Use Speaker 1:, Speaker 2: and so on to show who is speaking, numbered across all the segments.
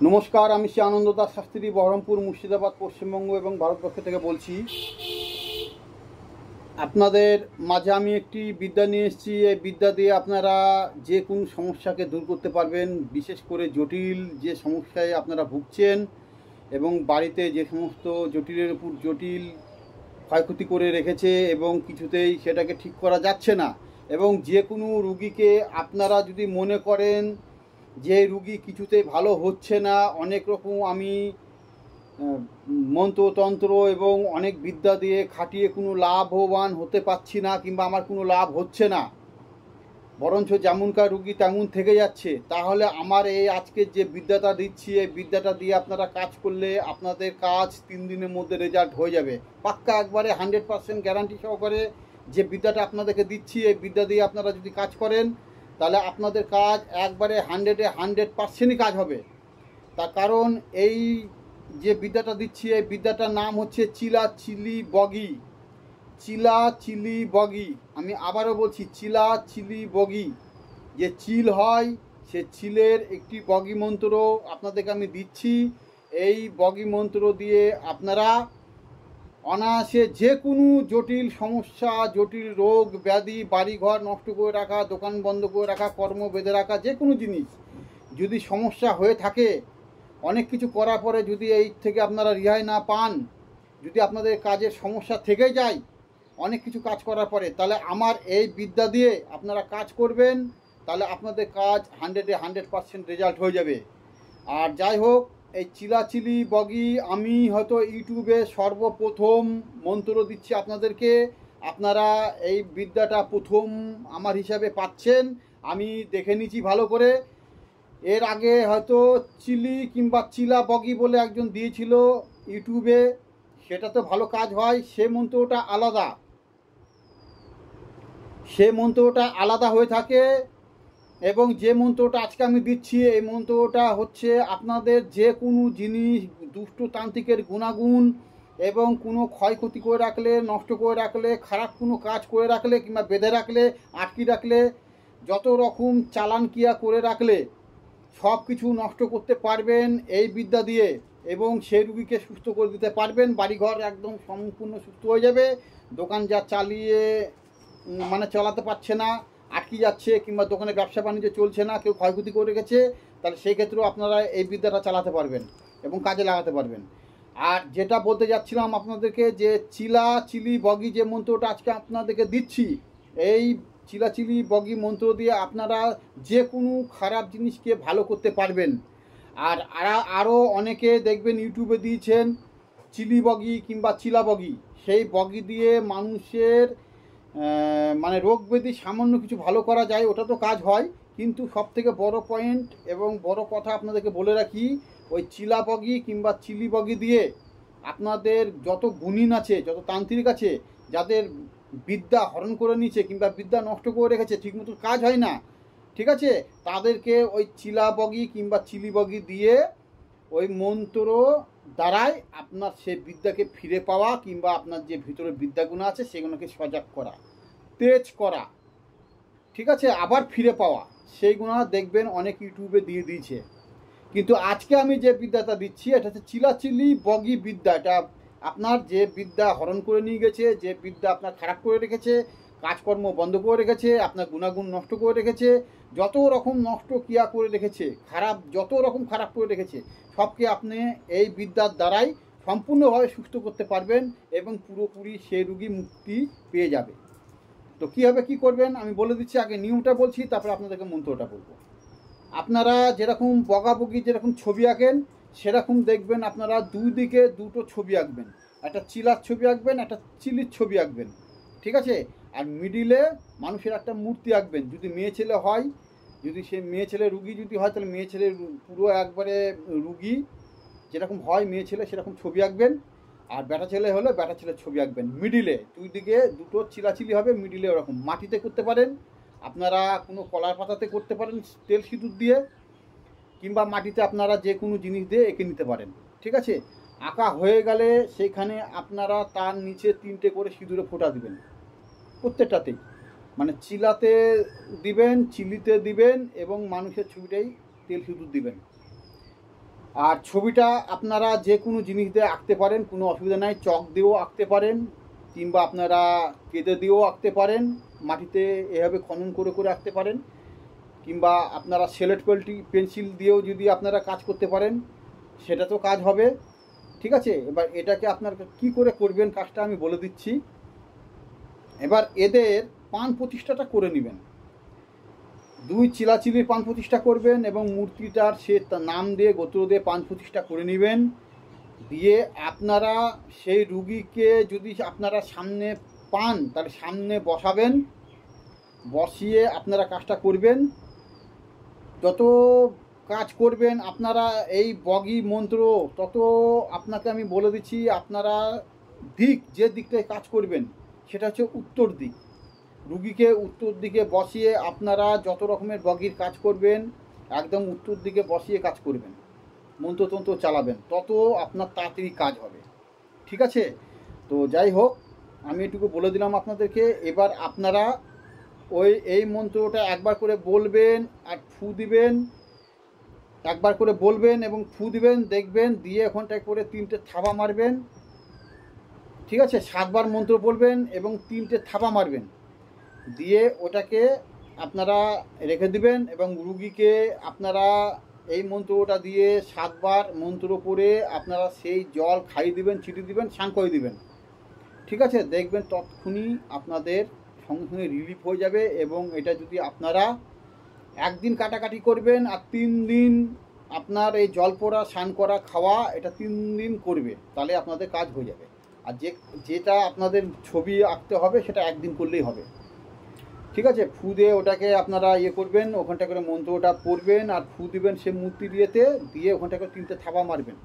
Speaker 1: নমস্কার, আমি শ্রী আনন্দ দাস শাস্ত্রী, বহরমপুর, মুর্শিদাবাদ, পশ্চিমবঙ্গ এবং ভারতবর্ষ থেকে বলছি। আপনাদের মাঝে আমি একটি বিদ্যা নিয়ে এসেছি। এই বিদ্যা দিয়ে আপনারা যে কোনো সমস্যাকে দূর করতে পারবেন। বিশেষ করে জটিল যে সমস্যায় আপনারা ভুগছেন এবং বাড়িতে যে সমস্ত জটিলের উপর জটিল ক্ষয়ক্ষতি করে রেখেছে এবং কিছুতেই সেটাকে ঠিক করা যাচ্ছে না, এবং যে কোনো রুগীকে আপনারা যদি মনে করেন যে রুগী কিছুতেই ভালো হচ্ছে না, অনেক রকম আমি মন্ত্রতন্ত্র এবং অনেক বিদ্যা দিয়ে খাটিয়ে কোনো লাভবান হতে পারছি না, কিংবা আমার কোনো লাভ হচ্ছে না, বরঞ্চ যেমনকার রুগী তেমন থেকে যাচ্ছে, তাহলে আমার এই আজকের যে বিদ্যাটা দিচ্ছি, এই বিদ্যাটা দিয়ে আপনারা কাজ করলে আপনাদের কাজ 3 দিনের মধ্যে রেজাল্ট হয়ে যাবে। পাক্কা একবারে 100% গ্যারান্টি সহকারে যে বিদ্যাটা আপনাদেরকে দিচ্ছি, এই বিদ্যা দিয়ে আপনারা যদি কাজ করেন তাহলে আপনাদের কাজ একবারে 100%ই কাজ হবে। তার কারণ এই যে বিদ্যাটা দিচ্ছি, এই বিদ্যাটার নাম হচ্ছে চিলা চিলি বগি। চিলা চিলি বগি, আমি আবারও বলছি, চিলা চিলি বগি। যে চিল হয় সে চিলের একটি বগি মন্ত্র আপনাদেরকে আমি দিচ্ছি। এই বগি মন্ত্র দিয়ে আপনারা অনায়াসে যে কোনো জটিল সমস্যা, জটিল রোগ ব্যাধি, বাড়িঘর নষ্ট করে রাখা, দোকান বন্ধ করে রাখা, কর্ম বেঁধে রাখা, যে কোনো জিনিস যদি সমস্যা হয়ে থাকে, অনেক কিছু করার পরে যদি এই থেকে আপনারা রেহাই না পান, যদি আপনাদের কাজের সমস্যা থেকে যায় অনেক কিছু কাজ করার পরে, তাহলে আমার এই বিদ্যা দিয়ে আপনারা কাজ করবেন, তাহলে আপনাদের কাজ 100% রেজাল্ট হয়ে যাবে। আর যাই হোক, এই চিলাচিলি বগি আমি হয়তো ইউটিউবে সর্বপ্রথম মন্ত্র দিচ্ছি আপনাদেরকে। আপনারা এই বিদ্যাটা প্রথম আমার হিসাবে পাচ্ছেন, আমি দেখে নিয়েছি ভালো করে। এর আগে হয়তো চিলি কিংবা চিলা বগি বলে একজন দিয়েছিল ইউটিউবে, সেটা তো ভালো কাজ হয়, সে মন্ত্রটা আলাদা, সে মন্ত্রটা আলাদা হয়ে থাকে। এবং যে মন্ত্রটা আজকে আমি দিচ্ছি, এই মন্ত্রটা হচ্ছে আপনাদের যে কোনো জিনিস, দুষ্টতান্ত্রিকের গুণাগুণ এবং কোনো ক্ষয়ক্ষতি করে রাখলে, নষ্ট করে রাখলে, খারাপ কোনো কাজ করে রাখলে, কিংবা বেঁধে রাখলে, আটকে রাখলে, যত রকম চালান ক্রিয়া করে রাখলে সব কিছু নষ্ট করতে পারবেন এই বিদ্যা দিয়ে, এবং সেই রুগীকে সুস্থ করে দিতে পারবেন। বাড়িঘর একদম সম্পূর্ণ সুস্থ হয়ে যাবে। দোকান যা চালিয়ে মানে চালাতে পারছে না, আটকে যাচ্ছে, কিংবা দোকানে ব্যবসা বাণিজ্য চলছে না, কেউ ক্ষয়ক্ষতি করে রেখেছে, তাহলে সেই ক্ষেত্রেও আপনারা এই বিদ্যাটা চালাতে পারবেন এবং কাজে লাগাতে পারবেন। আর যেটা বলতে যাচ্ছিলাম আপনাদেরকে, যে চিলা চিলি বগি যে মন্ত্রটা আজকে আপনাদেরকে দিচ্ছি, এই চিলাচিলি বগি মন্ত্র দিয়ে আপনারা যে কোনো খারাপ জিনিসকে ভালো করতে পারবেন। আর আরও অনেকে দেখবেন ইউটিউবে দিয়েছেন চিলি বগি কিংবা চিলা বগি, সেই বগি দিয়ে মানুষের মানে রোগ ব্যাধি সামান্য কিছু ভালো করা যায়, ওটা তো কাজ হয়, কিন্তু সবথেকে বড় পয়েন্ট এবং বড় কথা আপনাদেরকে বলে রাখি, ওই চিলা বগি কিংবা চিলি বগি দিয়ে আপনাদের যত গুণিন আছে, যত তান্ত্রিক আছে, যাদের বিদ্যা হরণ করে নিয়েছে কিংবা বিদ্যা নষ্ট করে রেখেছে, ঠিকমতো কাজ হয় না, ঠিক আছে, তাদেরকে ওই চিলা বগি কিংবা চিলি বগি দিয়ে ওই মন্ত্র দ্বারাই আপনার সে বিদ্যাকে ফিরে পাওয়া, কিংবা আপনার যে ভিতরে বিদ্যাগুলো আছে সেগুলোকে সজাগ করা, তেজ করা, ঠিক আছে, আবার ফিরে পাওয়া, সেইগুলো দেখবেন অনেক ইউটিউবে দিয়ে দিয়েছে। কিন্তু আজকে আমি যে বিদ্যাটা দিচ্ছি, এটা হচ্ছে চিলাচিলি বগি বিদ্যা। এটা আপনার যে বিদ্যা হরণ করে নিয়ে গেছে, যে বিদ্যা আপনার খারাপ করে রেখেছে, কাজকর্ম বন্ধ করে রেখেছে, আপনার গুণাগুণ নষ্ট করে রেখেছে, যত রকম নষ্ট ক্রিয়া করে রেখেছে, খারাপ যত রকম খারাপ করে রেখেছে, সবকে আপনি এই বিদ্যার দ্বারাই সম্পূর্ণভাবে সুস্থ করতে পারবেন এবং পুরোপুরি সেই রুগী মুক্তি পেয়ে যাবে। তো কীভাবে কী করবেন আমি বলে দিচ্ছি, আগে নিয়মটা বলছি, তারপরে আপনাদেরকে মন্ত্রটা বলবো। আপনারা যেরকম বগাবগি যেরকম ছবি আঁকেন, সেরকম দেখবেন আপনারা দুই দিকে দুটো ছবি আঁকবেন, একটা চিলার ছবি আঁকবেন, একটা চিলির ছবি আঁকবেন, ঠিক আছে। আর মিডিলে মানুষের একটা মূর্তি আঁকবেন, যদি মেয়ে ছেলে হয়, যদি সে মেয়ে ছেলে রুগী যদি হয়, তাহলে মেয়ে ছেলে পুরো একবারে রুগী যেরকম হয় মেয়ে ছেলে সেরকম ছবি আঁকবেন। আর বেটা ছেলে হলে বেটা ছেলের ছবি আঁকবেন, মিডিলে দুই দিকে দুটো চিলাচিলি হবে, মিডিলে ওরকম মাটিতে করতে পারেন, আপনারা কোনো কলার পাতাতে করতে পারেন তেল সিঁদুর দিয়ে, কিংবা মাটিতে আপনারা যে কোনো জিনিস দিয়ে এঁকে নিতে পারেন, ঠিক আছে। আঁকা হয়ে গেলে সেইখানে আপনারা তার নিচে 3টে করে সিঁদুরে ফোঁটা দিবেন প্রত্যেকটাতেই, মানে চিলাতে দিবেন, চিলিতে দিবেন এবং মানুষের ছবিটাই তেল সিঁদুর দিবেন। আর ছবিটা আপনারা যে কোনো জিনিস দিয়ে আঁকতে পারেন, কোনো অসুবিধা নাই। চক দিয়েও আঁকতে পারেন, কিংবা আপনারা কেটে দিয়েও আঁকতে পারেন, মাটিতে এভাবে খনন করে করে আঁকতে পারেন, কিংবা আপনারা সেলেট পেন্সিল দিয়েও যদি আপনারা কাজ করতে পারেন, সেটা তো কাজ হবে। ঠিক আছে, এবার এটাকে আপনার কি করে করবেন কাজটা আমি বলে দিচ্ছি। এবার এদের পান প্রতিষ্ঠাটা করে নেবেন, 2 চিলাচিলি পান প্রতিষ্ঠা করবেন এবং মূর্তিটার সে নাম দিয়ে গোত্র দিয়ে পান প্রতিষ্ঠা করে নেবেন। দিয়ে আপনারা সেই রুগীকে যদি আপনারা সামনে পান তাহলে সামনে বসাবেন, বসিয়ে আপনারা কাজটা করবেন। যত কাজ করবেন আপনারা এই বগি মন্ত্র, তত আপনাকে আমি বলে দিচ্ছি, আপনারা যে দিকটায় কাজ করবেন সেটা হচ্ছে উত্তর দিক। রুগীকে উত্তর দিকে বসিয়ে আপনারা যত রকমের বগির কাজ করবেন একদম উত্তর দিকে বসিয়ে কাজ করবেন, মন্ত্রতন্ত্র চালাবেন, তত আপনার তাড়াতাড়ি কাজ হবে। ঠিক আছে, তো যাই হোক আমি এটুকু বলে দিলাম আপনাদেরকে। এবার আপনারা এই মন্ত্রটা একবার করে বলবেন আর ফু দিবেন, একবার করে বলবেন এবং ফু দিবেন, দেখবেন দিয়ে ওখানটায় করে 3টে থাবা মারবেন। ঠিক আছে, 7বার মন্ত্র বলবেন এবং 3টে থাবা মারবেন, দিয়ে ওটাকে আপনারা রেখে দিবেন এবং রুগীকে আপনারা এই মন্ত্রটা দিয়ে 7বার মন্ত্র পড়ে আপনারা সেই জল খাইয়ে দিবেন, ছিটিয়ে দিবেন, স্নান করে দিবেন। ঠিক আছে, দেখবেন তৎক্ষুনি আপনাদের সঙ্গে সঙ্গে রিলিফ হয়ে যাবে। এবং এটা যদি আপনারা একদিন কাটাকাটি করবেন আর 3 দিন আপনার এই জল পড়া, স্নান করা, খাওয়া, এটা 3 দিন করবে, তাহলে আপনাদের কাজ হয়ে যাবে। আর যেটা আপনাদের ছবি আঁকতে হবে সেটা একদিন করলেই হবে। ঠিক আছে, ফু দিয়ে ওটাকে আপনারা করবেন, ওখানটা করে মন্ত্রটা পড়বেন আর ফু দিবেন সে মূর্তি দিয়ে ওখানটা করে 3টে থাবা মারবেন,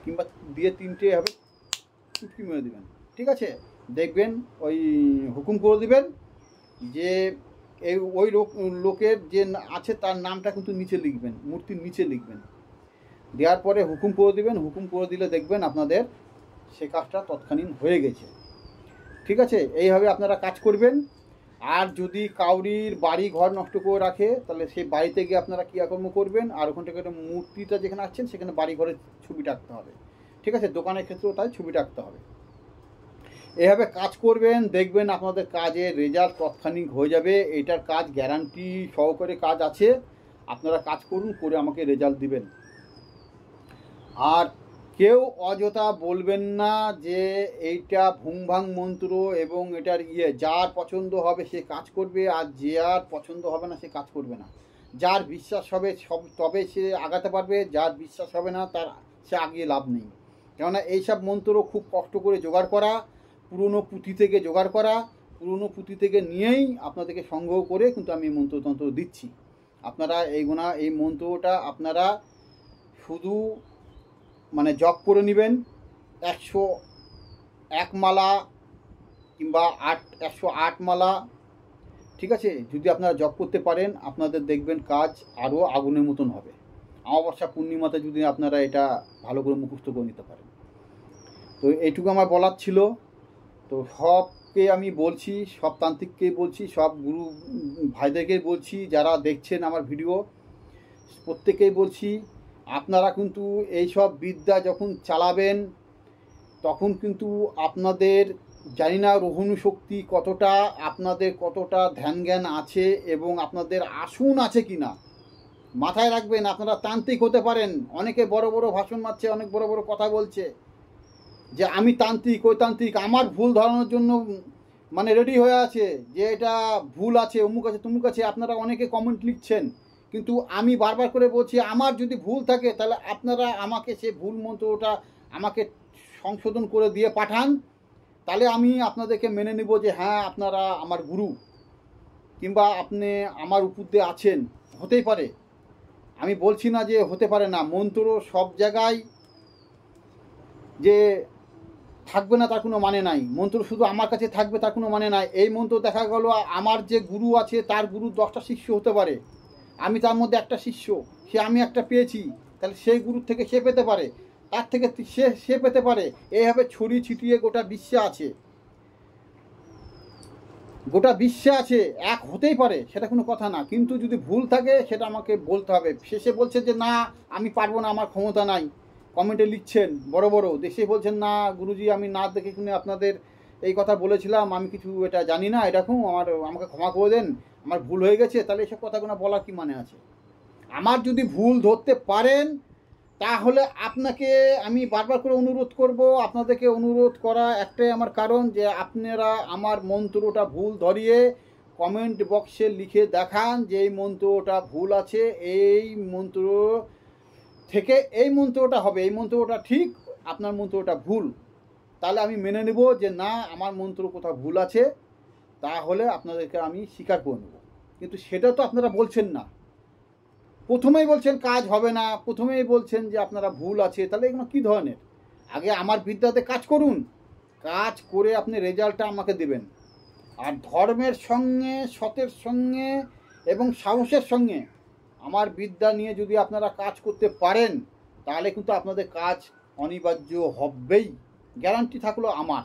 Speaker 1: কিংবা দিয়ে 3টে হবে চুটকি মেরে দেবেন। ঠিক আছে, দেখবেন ওই হুকুম করে দিবেন যে ওই লোকের যে আছে তার নামটা কিন্তু নিচে লিখবেন, মূর্তির নিচে লিখবেন। দেওয়ার পরে হুকুম করে দিবেন, হুকুম করে দিলে দেখবেন আপনাদের সে কাজটা তৎক্ষণাৎ হয়ে গেছে। ঠিক আছে, এইভাবে আপনারা কাজ করবেন। আর যদি কাউরির বাড়ি ঘর নষ্ট করে রাখে তাহলে সেই বাড়িতে গিয়ে আপনারা ক্রিয়াকর্ম করবেন, আর ওখান থেকে মূর্তিটা যেখানে আছেন সেখানে বাড়ি ঘরের ছবিটা আঁকতে হবে। ঠিক আছে, দোকানের ক্ষেত্রেও তাই ছবিটা আঁকতে হবে। এভাবে কাজ করবেন, দেখবেন আপনাদের কাজের রেজাল্ট তৎক্ষণিক হয়ে যাবে। এটার কাজ গ্যারান্টি সহকারে কাজ আছে, আপনারা কাজ করুন, করে আমাকে রেজাল্ট দিবেন। আর কেউ অযথা বলবেন না যে এইটা ভুংভাং মন্ত্র এবং এটার যার পছন্দ হবে সে কাজ করবে, আর যার পছন্দ হবে না সে কাজ করবে না। যার বিশ্বাস হবে তবে সে আগাতে পারবে, যার বিশ্বাস হবে না তার সে আগিয়ে লাভ নেই। কেননা এইসব মন্ত্র খুব কষ্ট করে জোগাড় করা, পুরনো পুঁথি থেকে জোগাড় করা, পুরনো পুঁথি থেকে নিয়েই আপনাদেরকে সংগ্রহ করে কিন্তু আমি মন্ত্রতন্ত্র দিচ্ছি। আপনারা এই মন্ত্রটা আপনারা শুধু মানে জপ করে নেবেন 101 মালা কিংবা 108 মালা। ঠিক আছে, যদি আপনারা জপ করতে পারেন আপনাদের দেখবেন কাজ আরও আগুনের মতন হবে। অমাবস্যা পূর্ণিমাতে যদি আপনারা এটা ভালো করে মুখস্থ করে নিতে পারেন। তো এইটুকু আমার বলার ছিল। তো সবকে আমি বলছি, সব তান্ত্রিককেই বলছি, সব গুরু ভাইদেরকেই বলছি, যারা দেখছেন আমার ভিডিও প্রত্যেকেই বলছি, আপনারা কিন্তু এইসব বিদ্যা যখন চালাবেন তখন কিন্তু আপনাদের জানি না রোহিণী শক্তি কতটা, আপনাদের কতটা ধ্যান জ্ঞান আছে এবং আপনাদের আসন আছে কি না মাথায় রাখবেন। আপনারা তান্ত্রিক হতে পারেন, অনেকে বড় বড় ভাষণ মারছে, অনেক বড় বড় কথা বলছে যে আমি তান্ত্রিক, ওই তান্ত্রিক, আমার ভুল ধরানোর জন্য মানে রেডি হয়ে আছে যে এটা ভুল আছে, অমুক আছে তমুক আছে। আপনারা অনেকে কমেন্ট লিখছেন, কিন্তু আমি বারবার করে বলছি আমার যদি ভুল থাকে তাহলে আপনারা আমাকে সে ভুল মন্ত্রটা আমাকে সংশোধন করে দিয়ে পাঠান, তাহলে আমি আপনাদেরকে মেনে নিব যে হ্যাঁ আপনারা আমার গুরু, কিংবা আপনি আমার উপর দিয়ে আছেন। হতেই পারে, আমি বলছি না যে হতে পারে না। মন্ত্র সব জায়গায় যে থাকবে না তার কোনো মানে নাই, মন্ত্র শুধু আমার কাছে থাকবে তার কোনো মানে নাই। এই মন্ত্র দেখা গেল আমার যে গুরু আছে তার গুরু 10টা শিষ্য হতে পারে, আমি তার মধ্যে একটা শিষ্য, আমি একটা পেয়েছি, তাহলে সেই গুরুর থেকে সে পেতে পারে, তার থেকে সে পেতে পারে। এইভাবে ছড়িয়ে ছিটিয়ে গোটা বিশ্বে আছে। গোটা বিশ্বে আছে, এক হতেই পারে, সেটা কোনো কথা না, কিন্তু যদি ভুল থাকে সেটা আমাকে বলতে হবে। শেষে বলছে যে না আমি পারবো না, আমার ক্ষমতা নাই, কমেন্টে লিখছেন বড় বড়, দেশে বলছেন না গুরুজি আমি না দেখে শুনে আপনাদের এই কথা বলেছিলাম, আমি কিছু এটা জানি না, এরকম আমাকে ক্ষমা করে দেন, আমার ভুল হয়ে গেছে। তাহলে এসব কথাগুলো বলার কি মানে আছে? আমার যদি ভুল ধরতে পারেন তাহলে আপনাকে আমি বারবার করে অনুরোধ করব, আপনাদেরকে অনুরোধ করা একটাই আমার কারণ, যে আপনারা আমার মন্ত্রটা ভুল ধরিয়ে কমেন্ট বক্সে লিখে দেখান যে এই মন্ত্রটা ভুল আছে, এই মন্ত্র থেকে এই মন্ত্রটা হবে, এই মন্ত্রটা ঠিক, আপনার মন্ত্রটা ভুল। তাহলে আমি মেনে নেব যে না আমার মন্ত্র কোথাও ভুল আছে, তাহলে আপনাদেরকে আমি স্বীকার করে নেব। কিন্তু সেটা তো আপনারা বলছেন না, প্রথমেই বলছেন কাজ হবে না, প্রথমেই বলছেন যে আপনারা ভুল আছে। তাহলে এগুলো কী ধরনের? আগে আমার বিদ্যাতে কাজ করুন, কাজ করে আপনি রেজাল্টটা আমাকে দেবেন। আর ধর্মের সঙ্গে, সতের সঙ্গে এবং সাহসের সঙ্গে আমার বিদ্যা নিয়ে যদি আপনারা কাজ করতে পারেন তাহলে কিন্তু আপনাদের কাজ অনিবার্য হবেই, গ্যারান্টি থাকলো আমার।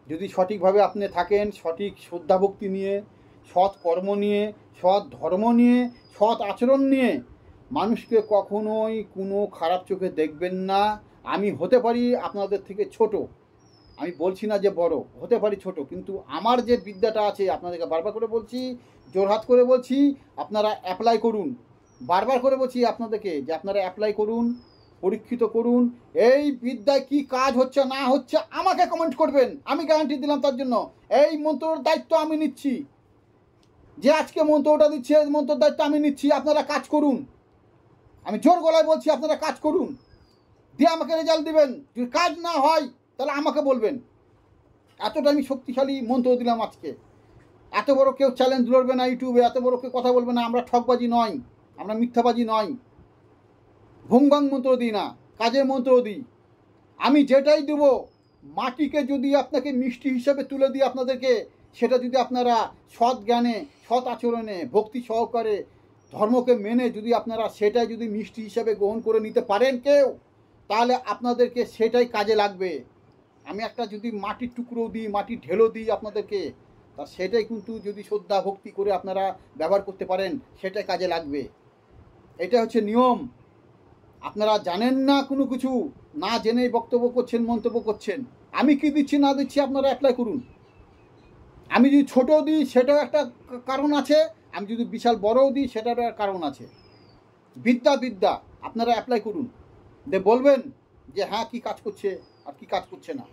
Speaker 1: যদি সঠিকভাবে আপনি থাকেন, সঠিক শ্রদ্ধাভক্তি নিয়ে, সৎ কর্ম নিয়ে, সৎ ধর্ম নিয়ে, সৎ আচরণ নিয়ে, মানুষকে কখনোই কোনো খারাপ চোখে দেখবেন না। আমি হতে পারি আপনাদের থেকে ছোট, আমি বলছি না যে বড়, হতে পারি ছোট, কিন্তু আমার যে বিদ্যাটা আছে আপনাদেরকে বারবার করে বলছি, জোরহাত করে বলছি, আপনারা অ্যাপ্লাই করুন। বারবার করে বলছি আপনাদেরকে যে আপনারা অ্যাপ্লাই করুন, পরীক্ষিত করুন। এই বিদ্যায় কি কাজ হচ্ছে না হচ্ছে আমাকে কমেন্ট করবেন, আমি গ্যারান্টি দিলাম তার জন্য। এই মন্ত্রর দায়িত্ব আমি নিচ্ছি, যে আজকে মন্ত্রটা দিচ্ছে মন্ত্রর দায়িত্ব আমি নিচ্ছি। আপনারা কাজ করুন, আমি জোর গলায় বলছি আপনারা কাজ করুন, দিয়ে আমাকে রেজাল্ট দিবেন। যদি কাজ না হয় তাহলে আমাকে বলবেন। এতটা আমি শক্তিশালী মন্ত্র দিলাম আজকে। এত বড় কেউ চ্যালেঞ্জ লড়বে না ইউটিউবে, এত বড় কেউ কথা বলবে না। আমরা ঠকবাজি নয়, আমরা মিথ্যাবাজি নয়, ভুংভাং মন্ত্র দিই না, কাজের মন্ত্র দিই। আমি যেটাই দেবো, মাটিকে যদি আপনাকে মিষ্টি হিসাবে তুলে দিই আপনাদেরকে, সেটা যদি আপনারা সৎ জ্ঞানে, সৎ আচরণে, ভক্তি সহকারে, ধর্মকে মেনে যদি আপনারা সেটাই যদি মিষ্টি হিসাবে গ্রহণ করে নিতে পারেন কেউ, তাহলে আপনাদেরকে সেটাই কাজে লাগবে। আমি একটা যদি মাটির টুকরো দিই, মাটির ঢেলো দিই আপনাদেরকে, তা সেটাই কিন্তু যদি শ্রদ্ধা ভক্তি করে আপনারা ব্যবহার করতে পারেন সেটাই কাজে লাগবে। এটা হচ্ছে নিয়ম। আপনারা জানেন না কোনো কিছু, না জেনেই বক্তব্য করছেন, মন্তব্য করছেন। আমি কি দিচ্ছি না দিচ্ছি আপনারা অ্যাপ্লাই করুন। আমি যদি ছোটো দিই সেটাও একটা কারণ আছে, আমি যদি বিশাল বড়ও দিই সেটারও একটা কারণ আছে। বিদ্যা বিদ্যা, আপনারা অ্যাপ্লাই করুন, বলবেন যে হ্যাঁ কী কাজ করছে আর কী কাজ করছে না।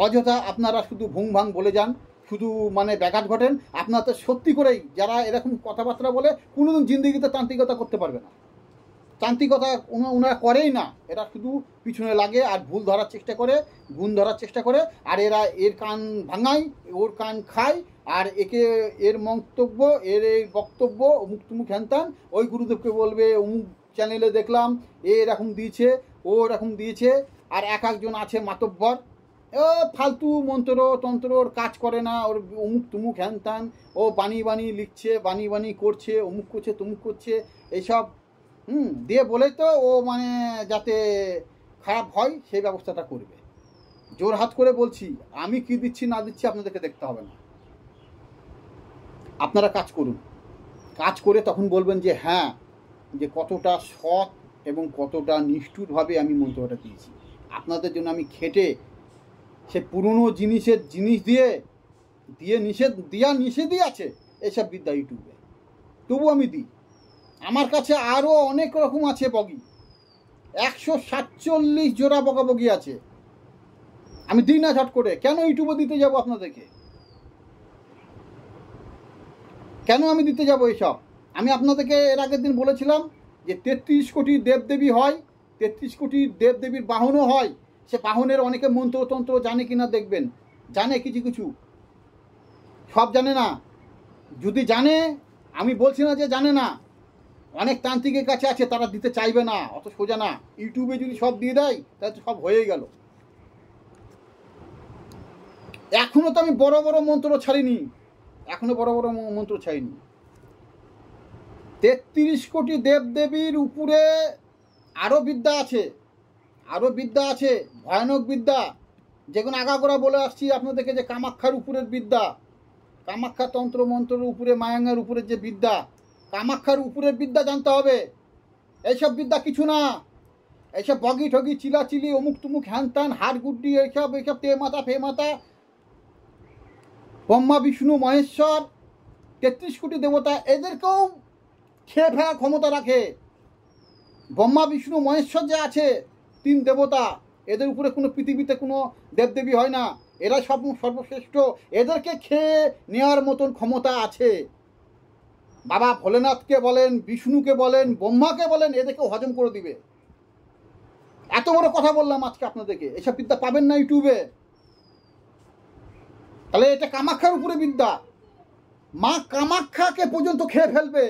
Speaker 1: অযথা আপনারা শুধু ভুং ভাং বলে যান, শুধু মানে ব্যাঘাত ঘটেন। আপনারা তো সত্যি করেই যারা এরকম কথাবার্তা বলে কোনোদিন জিন্দিগিতে তান্ত্রিকতা করতে পারবে না। তান্ত্রিকতা ওনারা করেই না, এরা শুধু পিছনে লাগে আর ভুল ধরার চেষ্টা করে, গুণ ধরার চেষ্টা করে, আর এরা এর কান ভাঙায়, ওর কান খায়, আর একে এর মন্তব্য, এর এই বক্তব্য অমুক তুমুক হ্যানত্যান, ওই গুরুদেবকে বলবে অমুক চ্যানেলে দেখলাম এ এরকম দিয়েছে, ও এরকম দিয়েছে। আর এক একজন আছে মাতব্বর, ও ফালতু মন্ত্র তন্ত্র, ওর কাজ করে না, ওর অমুক তুমুক হ্যানত্যান, ও বানিয়ে বানিয়ে লিখছে, বানিয়ে বানিয়ে করছে, অমুক করছে তমুক করছে, এইসব দিয়ে বলেই তো ও মানে যাতে খারাপ হয় সেই ব্যবস্থাটা করবে। জোর হাত করে বলছি, আমি কি দিচ্ছি না দিচ্ছি আপনাদেরকে দেখতে হবে না। আপনারা কাজ করুন, কাজ করে তখন বলবেন যে হ্যাঁ, যে কতটা সৎ এবং কতটা নিষ্ঠুরভাবে আমি মন্ত্রটা দিয়েছি। আপনাদের জন্য আমি খেটে সে পুরনো জিনিস দিয়ে নিষেধই আছে এইসব বিদ্যা ইউটিউবে, তবু আমি দিই। আমার কাছে আরও অনেক রকম আছে বগি, 147 জোড়া বগি আছে, আমি দিই না ঝট করে। কেন ইউটিউবে দিতে যাব আপনাদেরকে? কেন আমি দিতে যাব এইসব? আমি আপনাদেরকে এর আগের দিন বলেছিলাম যে 33 কোটি দেবদেবী হয়, 33 কোটি দেবদেবীর বাহনও হয়। সে বাহনের অনেকে মন্ত্রতন্ত্র জানে কিনা দেখবেন, জানে কিছু কিছু, সব জানে না। যদি জানে, আমি বলছি না যে জানে না, অনেক তান্ত্রিকের কাছে আছে, তারা দিতে চাইবে না, অত সোজা না। ইউটিউবে যদি সব দিয়ে দেয় তাহলে তো সব হয়ে গেল। এখনো তো আমি বড় বড় মন্ত্র ছাড়িনি, এখনো বড় বড় মন্ত্র ছাড়িনি। 33 কোটি দেবদেবীর উপরে আরও বিদ্যা আছে, আরও বিদ্যা আছে, ভয়ানক বিদ্যা, যেগুলো আগাগোড়া বলে আসছি আপনাদেরকে, যে কামাখ্যার উপরের বিদ্যা, কামাখ্যা তন্ত্র মন্ত্রের উপরে, মায়াঙ্গার উপরে যে বিদ্যা, কামাখ্যার উপরের বিদ্যা জানতে হবে। এইসব বিদ্যা কিছু না, এইসব বগি ঠগি চিলাচিলি অমুক তুমুক হ্যান ত্যান হাড় গুড্ডি এইসব এইসব তে মাথা ফে মাথা। ব্রহ্মা বিষ্ণু মহেশ্বর ৩৩ কোটি দেবতা, এদেরকেও খেয়ে ফেলার ক্ষমতা রাখে। ব্রহ্মা বিষ্ণু মহেশ্বর যে আছে ৩ দেবতা, এদের উপরে কোনো পৃথিবীতে কোনো দেবদেবী হয় না, এরা সর্বশ্রেষ্ঠ, এদেরকে খেয়ে নেওয়ার মতন ক্ষমতা আছে। বাবা ভোলেনাথকে বলেন, বিষ্ণুকে বলেন, ব্রহ্মাকে বলেন, এদেরকে হজম করে দিবে। এত বড় কথা বললাম আজকে আপনাদেরকে, এসব বিদ্যা পাবেন না ইউটিউবে। তাহলে এটা কামাখ্যার উপরে বিদ্যা, মা কামাখ্যাকে পর্যন্ত খেয়ে ফেলবে।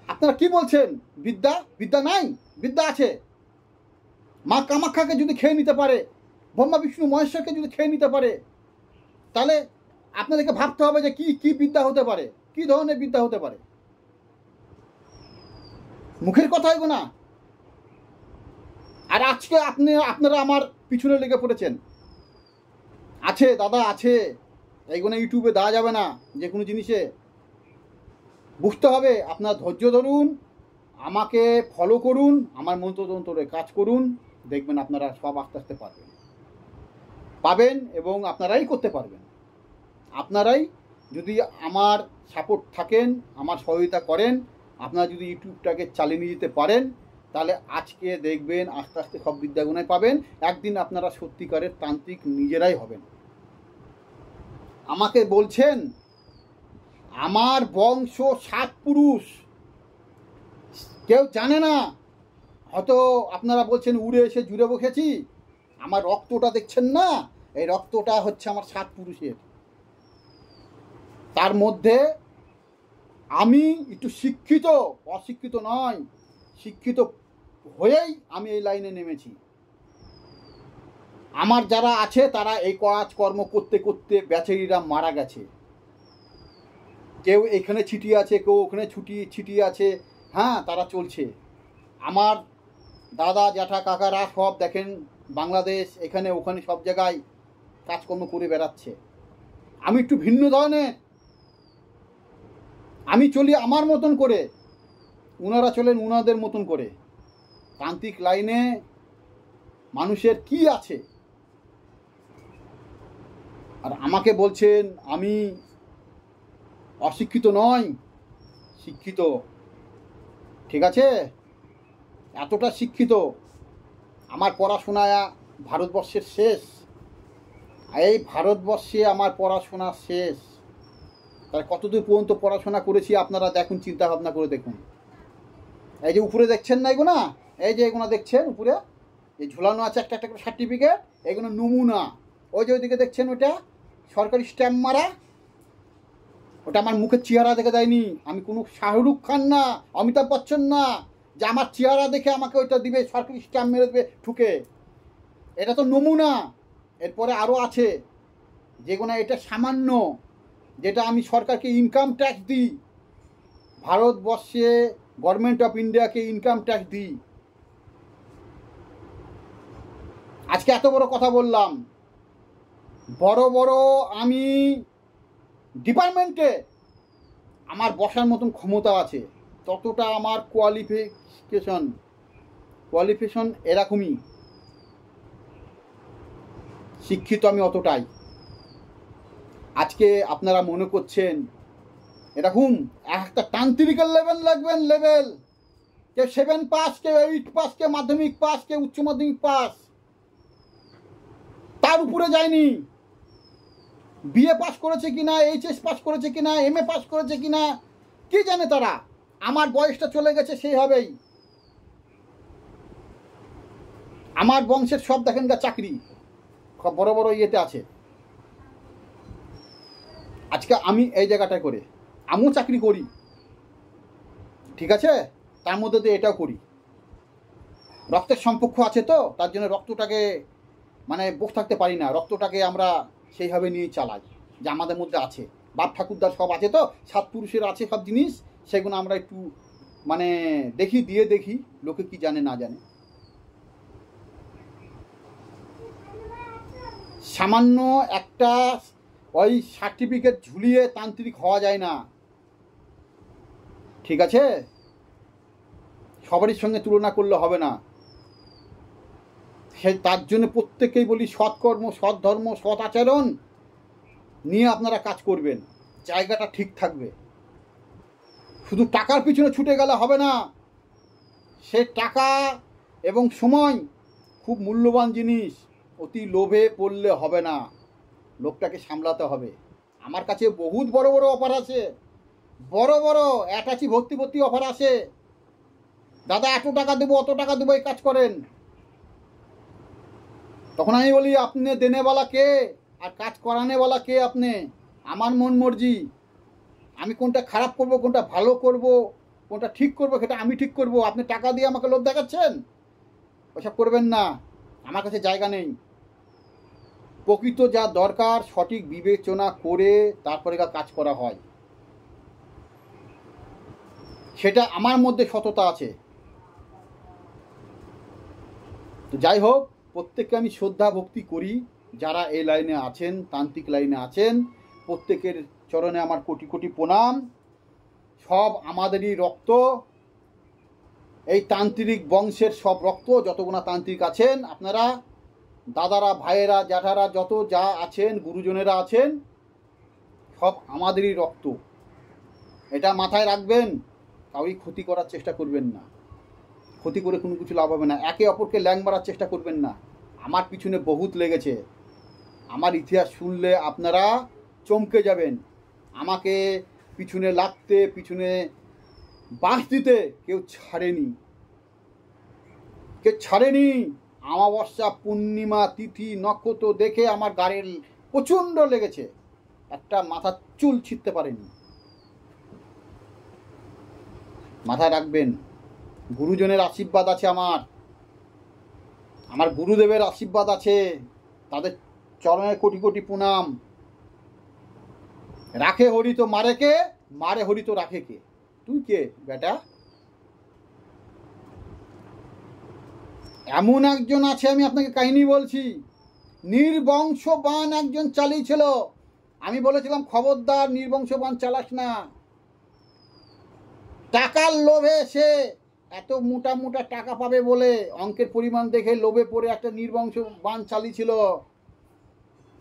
Speaker 1: আপনারা কি বলছেন? বিদ্যা বিদ্যা নাই? বিদ্যা আছে। মা কামাখ্যাকে যদি খেয়ে নিতে পারে, ব্রহ্মা বিষ্ণু মহেশ্বরকে যদি খেয়ে নিতে পারে, তাহলে আপনাদেরকে ভাবতে হবে যে কি কি বিদ্যা হতে পারে, কি ধরনের বিদ্যা হতে পারে। মুখের কথা হইব না। আর আজকে আপনারা আমার পিছনে লেগে পড়েছেন। আছে দাদা, আছে, এইগুলো ইউটিউবে দেওয়া যাবে না। যে কোনো জিনিসে বুঝতে হবে। আপনার ধৈর্য ধরুন, আমাকে ফলো করুন, আমার মন্ত্রতন্ত্রে কাজ করুন, দেখবেন আপনারা সব আস্তে আস্তে পাবেন এবং আপনারাই করতে পারবেন। আপনারাই যদি আমার সাপোর্ট থাকেন, আমার সহযোগিতা করেন, আপনারা যদি ইউটিউবটাকে চালিয়ে নিয়ে যেতে পারেন, তাহলে আজকে দেখবেন আস্তে আস্তে সব বিদ্যাগুণাই পাবেন। একদিন আপনারা সত্যিকারের তান্ত্রিক নিজেরাই হবেন। আমাকে বলছেন আমার বংশ 7 পুরুষ, কেউ জানে না। হয়তো আপনারা বলছেন উড়ে এসে জুড়ে বসেছি, আমার রক্তটা দেখছেন না, এই রক্তটা হচ্ছে আমার 7 পুরুষের। তার মধ্যে আমি একটু শিক্ষিত, অশিক্ষিত নয়, শিক্ষিত হয়েই আমি এই লাইনে নেমেছি। আমার যারা আছে তারা এই কাজকর্ম করতে করতে বেচারিরা মারা গেছে। কেউ এখানে ছিটিয়ে আছে, কেউ ওখানে ছিটিয়ে আছে, হ্যাঁ, তারা চলছে। আমার দাদা জ্যাঠা কাকারা সব দেখেন বাংলাদেশ এখানে ওখানে সব জায়গায় কাজকর্ম করে বেড়াচ্ছে। আমি একটু ভিন্ন ধরনের, আমি চলি আমার মতন করে, ওনারা চলেন ওনাদের মতন করে। তান্ত্রিক লাইনে মানুষের কি আছে? আর আমাকে বলছেন আমি অশিক্ষিত নয়, শিক্ষিত। ঠিক আছে, এতটা শিক্ষিত। আমার পড়াশোনা ভারতবর্ষের শেষ, এই ভারতবর্ষে আমার পড়াশোনা শেষ। তাহলে কতদূর পর্যন্ত পড়াশোনা করেছি আপনারা দেখুন, চিন্তা ভাবনা করে দেখুন। এই যে উপরে দেখছেন না এগুলো, এই যে এগুলো দেখছেন উপরে, এই ঝুলানো আছে একটা একটা করে সার্টিফিকেট, এগুলো নমুনা। ওই যে ওইদিকে দেখছেন ওটা সরকারি স্ট্যাম্প মারা, ওটা আমার মুখের চেহারা দেখে দেয়নি। আমি কোনো শাহরুখ খান না, অমিতাভ বচ্চন না, যে আমার চেহারা দেখে আমাকে ওইটা দিবে, সরকারি স্ট্যাম্প মেরে দেবে ঠুকে। এটা তো নমুনা। এরপরে আরও আছে যেগুলো, এটা সামান্য, যেটা আমি সরকারকে ইনকাম ট্যাক্স দিই, ভারতবর্ষে গভর্নমেন্ট অফ ইন্ডিয়াকে ইনকাম ট্যাক্স দিই। আজকে এত বড় কথা বললাম, বড় বড় আমি ডিপার্টমেন্টে আমার বসার মতন ক্ষমতা আছে, ততটা আমার কোয়ালিফিকেশন এরকমই। শিক্ষিত আমি অতটাই। আজকে আপনারা মনে করছেন এরকম একটা তান্ত্রিকের লেভেল, কেউ 7 পাস, কেউ 8 পাস, কেউ মাধ্যমিক পাস, কেউ উচ্চ মাধ্যমিক পাস, তার উপরে যায়নি। বিএ পাস করেছে কিনা, এইচএস পাস করেছে কিনা, এমএ পাস করেছে কিনা, কি জানে তারা। আমার বয়সটা চলে গেছে সেই হবেই। আমার বংশের সব দেখেন গা চাকরি, বড় বড় ইয়েতে আছে। আজকে আমি এই জায়গাটায় করে আমিও চাকরি করি, ঠিক আছে, তার মধ্যে দিয়ে এটাও করি। রক্তের সম্পর্ক আছে তো, তার জন্য রক্তটাকে মানে বসে থাকতে পারি না, রক্তটাকে আমরা সেইভাবে নিয়ে চালাই, যে আমাদের মধ্যে আছে। বাপ ঠাকুরদার সব আছে তো, 7 পুরুষের আছে সব জিনিস, সেগুলো আমরা একটু মানে দেখি লোকে কি জানে না জানে। সামান্য একটা ওই সার্টিফিকেট ঝুলিয়ে তান্ত্রিক হওয়া যায় না, ঠিক আছে? সবারই সঙ্গে তুলনা করলে হবে না। তার জন্য প্রত্যেকেই বলি সৎকর্ম, সৎ ধর্ম, সৎ আচরণ নিয়ে আপনারা কাজ করবেন, জায়গাটা ঠিক থাকবে। শুধু টাকার পিছনে ছুটে গেলে হবে না। সে টাকা এবং সময় খুব মূল্যবান জিনিস, অতি লোভে পড়লে হবে না, লোকটাকে সামলাতে হবে। আমার কাছে বহুত বড় বড় অফার আছে, বড় বড় অ্যাটাচি ভর্তি ভর্তি অফার আছে। দাদা এত টাকা দেবো, অত টাকা দেবো, এই কাজ করেন। তখন আমি বলি আপনি দেনেওয়ালা কে আর কাজ করানেওয়ালা কে? আপনি, আমার মন মর্জি। আমি কোনটা খারাপ করব, কোনটা ভালো করব, কোনটা ঠিক করব, সেটা আমি ঠিক করব। আপনি টাকা দিয়ে আমাকে লোভ দেখাচ্ছেন, ওসব করবেন না, আমার কাছে জায়গা নেই। প্রকৃত যা দরকার সঠিক বিবেচনা করে তারপরে কাজ করা হয়, সেটা আমার মধ্যে সততা আছে। তো যাই হোক, প্রত্যেককে আমি শ্রদ্ধা ভক্তি করি। যারা এই লাইনে আছেন, তান্ত্রিক লাইনে আছেন, প্রত্যেকের চরণে আমার কোটি কোটি প্রণাম। সব আমাদেরই রক্ত, এই তান্ত্রিক বংশের সব রক্ত, যতগুনা তান্ত্রিক আছেন আপনারা, দাদারা, ভাইয়েরা, জ্যাঠারা, যত যা আছেন, গুরুজনেরা আছেন, সব আমাদেরই রক্ত। এটা মাথায় রাখবেন, কাউই ক্ষতি করার চেষ্টা করবেন না, ক্ষতি করে কোনো কিছু লাভ হবে না। একে অপরকে ল্যাং মারার চেষ্টা করবেন না। আমার পিছনে বহুত লেগেছে, আমার ইতিহাস শুনলে আপনারা চমকে যাবেন। আমাকে পিছনে লাগতে, পিছনে বাঁশ দিতে কেউ ছাড়েনি, কেউ ছাড়েনি। অমাবস্যা, পূর্ণিমা, তিথি, নক্ষত্র দেখে আমার গাড়ির প্রচণ্ড লেগেছে, একটা মাথার চুল ছিঁড়তে পারেনি। মাথায় রাখবেন, গুরুজনের আশীর্বাদ আছে, আমার গুরুদেবের আশীর্বাদ আছে, তাদের চরণের কোটি কোটি প্রণাম। রাখে হরি তো মারে কে, মারে হরি তো রাখে কে? তুই কে বেটা? এমন একজন আছে, আমি আপনাকে কাহিনী বলছি, নির্বংশবান একজন চালিয়েছিল। আমি বলেছিলাম খবরদার নির্বংশবান চালাস না। টাকার লোভে সে এত মোটা মোটা টাকা পাবে বলে অঙ্কের পরিমাণ দেখে লোভে পড়ে একটা নির্বংশবান চালিয়েছিল।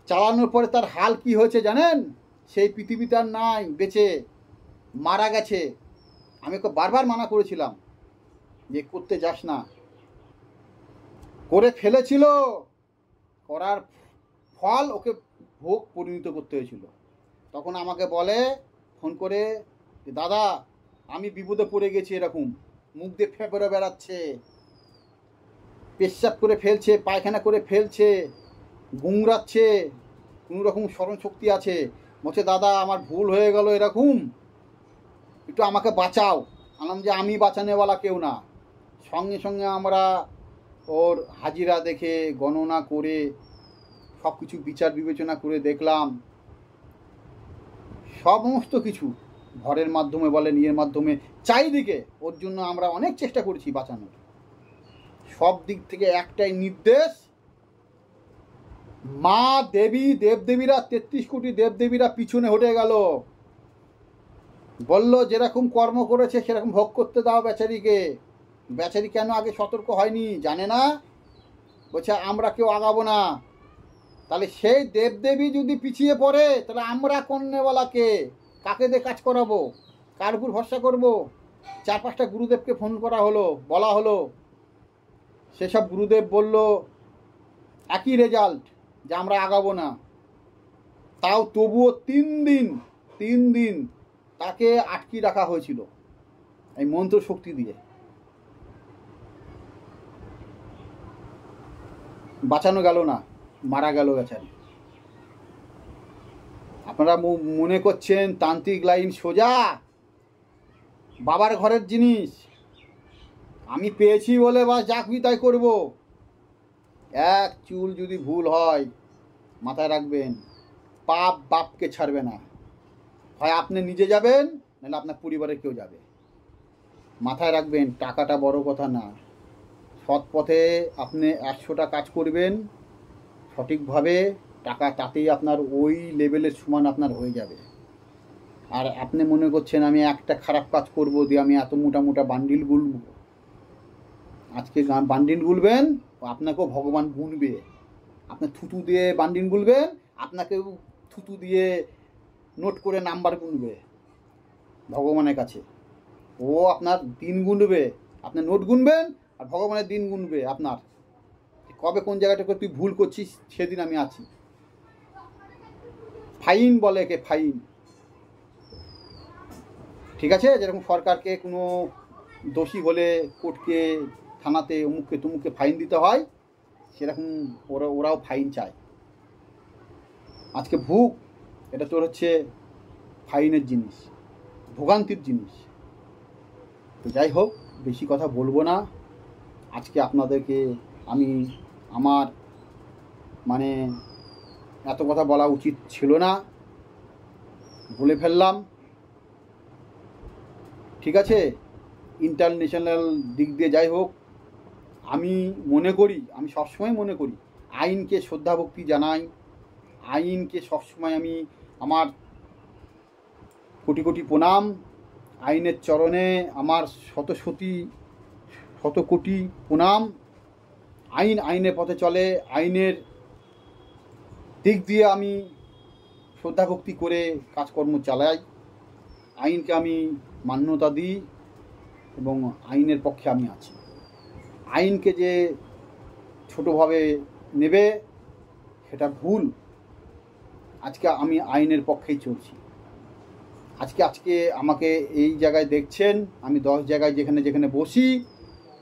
Speaker 1: চালানোর পরে তার হাল কি হয়েছে জানেন? সেই পৃথিবীতে আর নাই, বেঁচে মারা গেছে। আমি ওকে বারবার মানা করেছিলাম যে করতে যাস না, করে ফেলেছিল, করার ফল ওকে ভোগ পরিণত করতে হয়েছিল। তখন আমাকে বলে ফোন করে, দাদা আমি বিপদে পড়ে গেছি, এরকম মুখ দিয়ে ফেপড়ে বেড়াচ্ছে, পেশাব করে ফেলছে, পায়খানা করে ফেলছে, গুংরাচ্ছে, কোনো রকম স্মরণ শক্তি আছে। বলছে দাদা আমার ভুল হয়ে গেল, এরকম একটু আমাকে বাঁচাও। বললাম যে আমি বাঁচানেওয়ালা কেউ না। সঙ্গে সঙ্গে আমরা ওর হাজিরা দেখে গণনা করে সব কিছু বিচার বিবেচনা করে দেখলাম, সমস্ত কিছু ঘরের মাধ্যমে বলে, ইয়ের মাধ্যমে, চারিদিকে ওর জন্য আমরা অনেক চেষ্টা করেছি বাঁচানোর। সব দিক থেকে একটাই নির্দেশ, মা দেবী, দেবদেবীরা, 33 কোটি দেবদেবীরা পিছনে হটে গেল। বলল যেরকম কর্ম করেছে সেরকম ভোগ করতে দাও বেচারিকে। বেচারি কেন আগে সতর্ক হয়নি জানে না, বলছে আমরা কেউ আগাবো না। তাহলে সেই দেবদেবী যদি পিছিয়ে পড়ে, তাহলে আমরা কন্যাওয়ালাকে কাকে দিয়ে কাজ করাবো, কার উপর ভরসা করবো? 4-5টা গুরুদেবকে ফোন করা হলো, বলা হলো, সেসব গুরুদেব বলল একই রেজাল্ট, যে আমরা আগাবো না। তাও তবুও 3 দিন তাকে আটকে রাখা হয়েছিল এই মন্ত্র শক্তি দিয়ে। বাঁচানো গেল না, মারা গেল বেচারি। আপনারা মনে করছেন তান্ত্রিক লাইন সোজা, বাবার ঘরের জিনিস, আমি পেয়েছি বলে বা যাকবি তাই করব। এক চুল যদি ভুল হয়, মাথায় রাখবেন, পাপ বাপকে ছাড়বে না। হয় আপনি নিজে যাবেন, নাহলে আপনার পরিবারের কেউ যাবে। মাথায় রাখবেন, টাকাটা বড় কথা না। সৎ পথে আপনি 100টা কাজ করবেন সঠিকভাবে, টাকা তাতেই আপনার ওই লেভেলের সমান আপনার হয়ে যাবে। আর আপনি মনে করছেন আমি একটা খারাপ কাজ করব দিয়ে আমি এত মোটা মোটা বান্ডিল গুলব। আজকে বান্ডিল গুলবেন, আপনাকেও ভগবান গুনবে। আপনি থুতু দিয়ে বান্ডিল গুলবেন, আপনাকেও থুতু দিয়ে নোট করে নাম্বার গুনবে ভগবানের কাছে। ও আপনার দিন গুনবে, আপনি নোট গুনবেন আর ভগবানের দিন গুনবে আপনার। কবে কোন জায়গাটা করে তুই ভুল করছিস সেদিন আমি আছি। ফাইন বলে একে, ফাইন। ঠিক আছে, যেরকম সরকারকে কোনো দোষী হলে কোর্টকে, থানাতে, অমুককে তমুককে ফাইন দিতে হয়, সেরকম ওরাও ফাইন চায়। আজকে ভুগ, এটা তোর হচ্ছে ফাইনের জিনিস, ভোগান্তির জিনিস। তো যাই হোক, বেশি কথা বলবো না। আজকে আপনাদেরকে আমি আমার মানে এত কথা বলা উচিত ছিল না, বলে ফেললাম। ঠিক আছে, ইন্টারন্যাশনাল দিক দিয়ে যাই হোক, আমি মনে করি, আমি সবসময় মনে করি আইনকে শ্রদ্ধা ভক্তি জানাই। আইনকে সবসময় আমি আমার কোটি কোটি প্রণাম। আইনের চরণে আমার শত কোটি প্রণাম। আইনের পথে চলে, আইনের দিক দিয়ে আমি শ্রদ্ধা ভক্তি করে কাজকর্ম চালাই। আইনকে আমি মান্যতা দিই এবং আইনের পক্ষে আমি আছি। আইনকে যে ছোটোভাবে নেবে সেটা ভুল। আজকে আমি আইনের পক্ষেই চলছি। আজকে আমাকে এই জায়গায় দেখছেন, আমি 10 জায়গায় যেখানে যেখানে বসি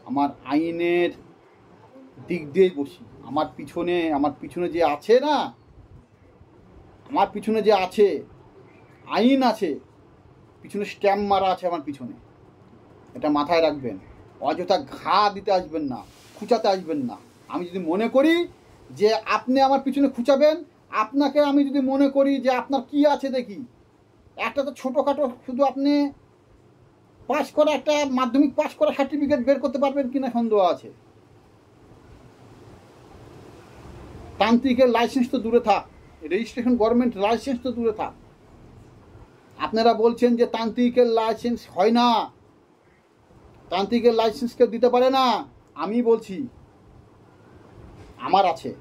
Speaker 1: আমার আইনের দিক দিয়েই বসি। আমার পিছনে যে আছে না, আমার পিছনে যে আছে আইন আছে, পিছনে স্ট্যাম্প মারা আছে আমার পিছনে। এটা মাথায় রাখবেন। অযথা ঘা দিতে আসবেন না, খুঁচাতে আসবেন না। আমি যদি মনে করি যে আপনি আমার পিছনে খুঁচাবেন, আপনাকে আমি যদি মনে করি যে আপনার কি আছে দেখি, একটা তো ছোটোখাটো শুধু আপনি পাশ করা, একটা মাধ্যমিক পাশ করা সার্টিফিকেট বের করতে পারবেন কিনা সন্দেহ আছে। তান্ত্রিকের লাইসেন্স তো দূরে থাক, রেজিস্ট্রেশন গভর্নমেন্ট লাইসেন্স তো দূরে থাক। আপনারা বলছেন যে তান্ত্রিকের লাইসেন্স হয় না, তান্ত্রিকের লাইসেন্স কেউ দিতে পারে না। আমি বলছি আমার আছে।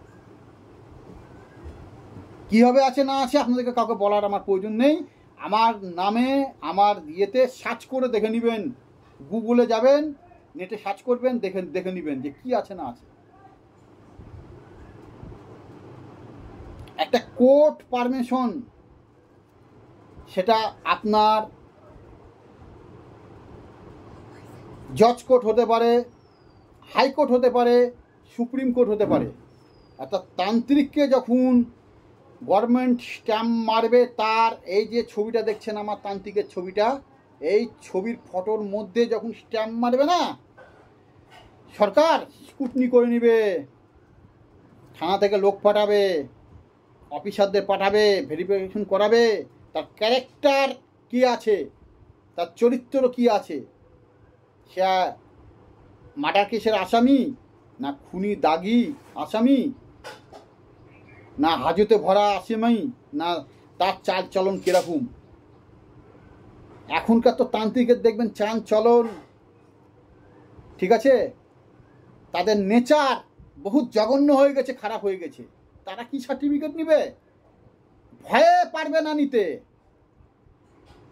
Speaker 1: কীভাবে আছে না আছে আপনাদেরকে কাউকে বলার আমার প্রয়োজন নেই। আমার নামে আমার ইয়েতে সার্চ করে দেখে নেবেন, গুগলে যাবেন, নেটে সার্চ করবেন, দেখে নেবেন যে কি আছে না আছে। একটা কোর্ট পারমিশন, সেটা আপনার জজ কোর্ট হতে পারে, হাইকোর্ট হতে পারে, সুপ্রিম কোর্ট হতে পারে। একটা তান্ত্রিককে যখন গভর্নমেন্ট স্ট্যাম্প মারবে, তার এই যে ছবিটা দেখছেন আমার তান্ত্রিকের ছবিটা, এই ছবির ফটোর মধ্যে যখন স্ট্যাম্প মারবে না, সরকার স্কুটনি করে নিবে, থানা থেকে লোক পাঠাবে, অফিসারদের পাঠাবে, ভেরিফিকেশন করাবে তার ক্যারেক্টার কি আছে, তার চরিত্র কি আছে, সে মার্ডার কেসের আসামি না খুনি দাগি আসামি, না হাজতে ভরা আসামি, না তার চাল চলন কীরকম। এখনকার তো তান্ত্রিকের দেখবেন চাল চলন, ঠিক আছে, তাদের নেচার বহুত জঘন্য হয়ে গেছে, খারাপ হয়ে গেছে। তারা কি সার্টিফিকেট নিবে? ভয়ে পারবে না নিতে।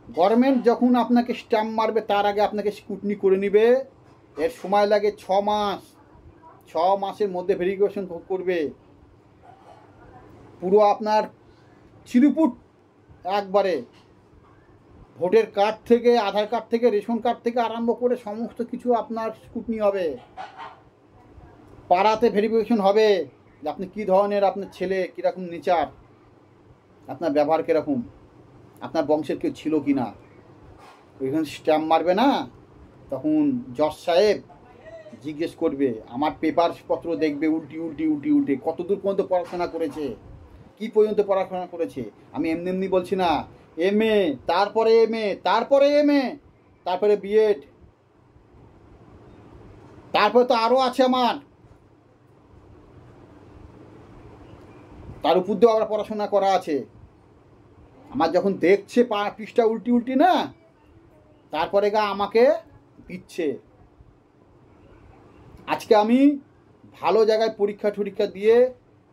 Speaker 1: গভর্নমেন্ট যখন আপনাকে স্ট্যাম্প মারবে তার আগে আপনাকে স্কুটনি করে নিবে। এর সময় লাগে 6 মাস। 6 মাসের মধ্যে ভেরিফিকেশন করবে। পুরো আপনার চিরুপুট একবারে, ভোটের কার্ড থেকে, আধার কার্ড থেকে, রেশন কার্ড থেকে আরম্ভ করে সমস্ত কিছু আপনার স্কুটনি হবে। পাড়াতে ভেরিফিকেশন হবে যে আপনি কী ধরনের, আপনার ছেলে কীরকম নেচার, আপনার ব্যবহার কীরকম, আপনার বংশের কেউ ছিল কি না। ওইখানে স্ট্যাম্প মারবে না, তখন জজ সাহেব জিজ্ঞেস করবে, আমার পেপারপত্র দেখবে, উল্টি কতদূর পর্যন্ত পড়াশোনা করেছে, কি পর্যন্ত পড়াশোনা করেছে। আমি এমনি বলছি না, MA, তারপরে MA, তারপরে MA, তারপরে BEd, তারপরে তো আরও আছে আমার। তার উপর দিয়েও আবার পড়াশোনা করা আছে। আমার যখন দেখছে পৃষ্ঠা উল্টি উল্টি না, তারপরে আমাকে দিচ্ছে। আজকে আমি ভালো জায়গায় পরীক্ষা টরীক্ষা দিয়ে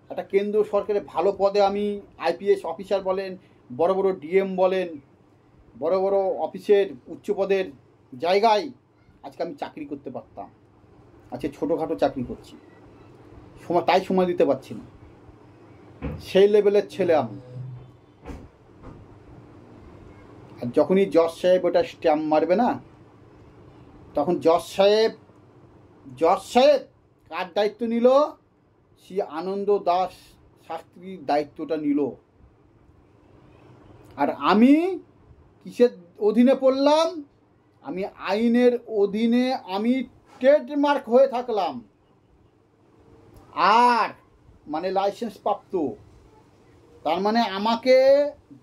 Speaker 1: একটা কেন্দ্র সরকারের ভালো পদে, আমি আইপিএস অফিসার বলেন, বড় বড় ডিএম বলেন, বড় বড় অফিসের উচ্চ পদের জায়গায় আজকে আমি চাকরি করতে পারতাম। আজকে ছোটোখাটো চাকরি করছি, তাই সময় দিতে পারছি না। সেই লেভেলের ছেলে আমি। আর যখনই জজ সাহেব ওটা স্ট্যাম্প মারবে না, তখন জজ সাহেব কার দায়িত্ব নিল? শ্রী আনন্দ দাস শাস্ত্রীর দায়িত্বটা নিল। আর আমি কিসের অধীনে পড়লাম? আমি আইনের অধীনে আমি ট্রেডমার্ক হয়ে থাকলাম। আর মানে লাইসেন্স প্রাপ্ত। তার মানে আমাকে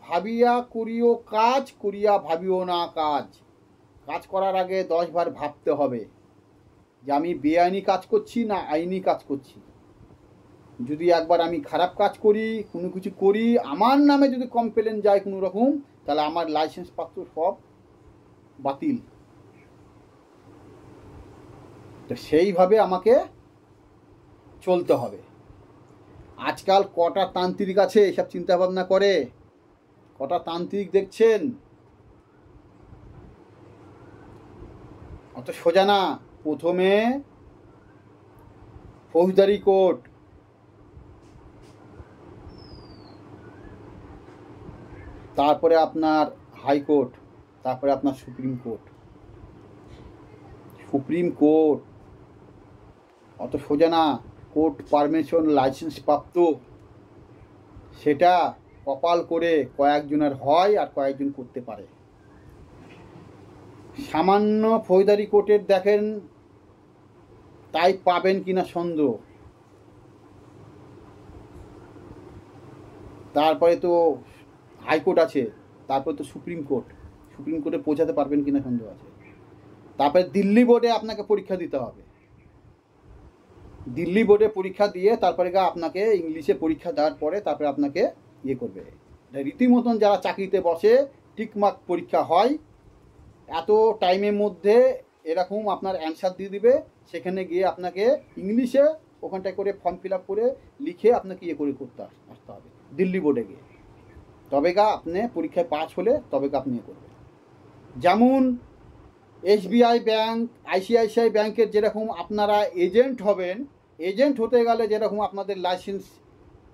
Speaker 1: ভাবিয়া করিও কাজ, করিয়া ভাবিও না কাজ। কাজ করার আগে 10 বার ভাবতে হবে যে আমি বেআইনি কাজ করছি না আইনি কাজ করছি। যদি একবার আমি খারাপ কাজ করি, কোনো কিছু করি, আমার নামে যদি কমপ্লেন যায় কোনো রকম, তাহলে আমার লাইসেন্স পত্র সব বাতিল। তো সেইভাবে আমাকে চলতে হবে। আজকাল কটা তান্ত্রিক আছে এসব চিন্তা ভাবনা করে? কটা তান্ত্রিক দেখছেন? অত সোজা না। প্রথমে ফৌজদারি কোর্ট, তারপরে আপনার হাইকোর্ট, তারপরে আপনার সুপ্রিম কোর্ট। অত সোজা না। কোর্ট পারমিশন লাইসেন্স প্রাপ্ত, সেটা কপাল করে কয়েকজনের হয় আর কয়েকজন করতে পারে। সামান্য ফৌজদারি কোর্টের দেখেন, তাই পাবেন কিনা সন্দেহ। তারপরে তো হাইকোর্ট আছে, তারপরে তো সুপ্রিম কোর্টে পৌঁছাতে পারবেন কিনা সন্দেহ আছে। তারপরে দিল্লি বোর্ডে আপনাকে পরীক্ষা দিতে হবে। দিল্লি বোর্ডে পরীক্ষা দিয়ে তারপরে আপনাকে ইংলিশে পরীক্ষা দেওয়ার পরে তারপরে আপনাকে করবে। রীতিমতন যারা চাকরিতে বসে টিকমার্ক পরীক্ষা হয়, এত টাইমের মধ্যে এরকম আপনার অ্যান্সার দিয়ে দিবে। সেখানে গিয়ে আপনাকে ইংলিশে ওখানটায় করে ফর্ম ফিল আপ করে লিখে আপনাকে করতে আসতে হবে দিল্লি বোর্ডে গিয়ে। তবে আপনি পরীক্ষায় পাস হলে তবে আপনি করবেন। যেমন এসবিআই ব্যাংক, আইসিআইসিআই ব্যাংকের যেরকম আপনারা এজেন্ট হবেন, এজেন্ট হতে গেলে যেরকম আপনাদের লাইসেন্স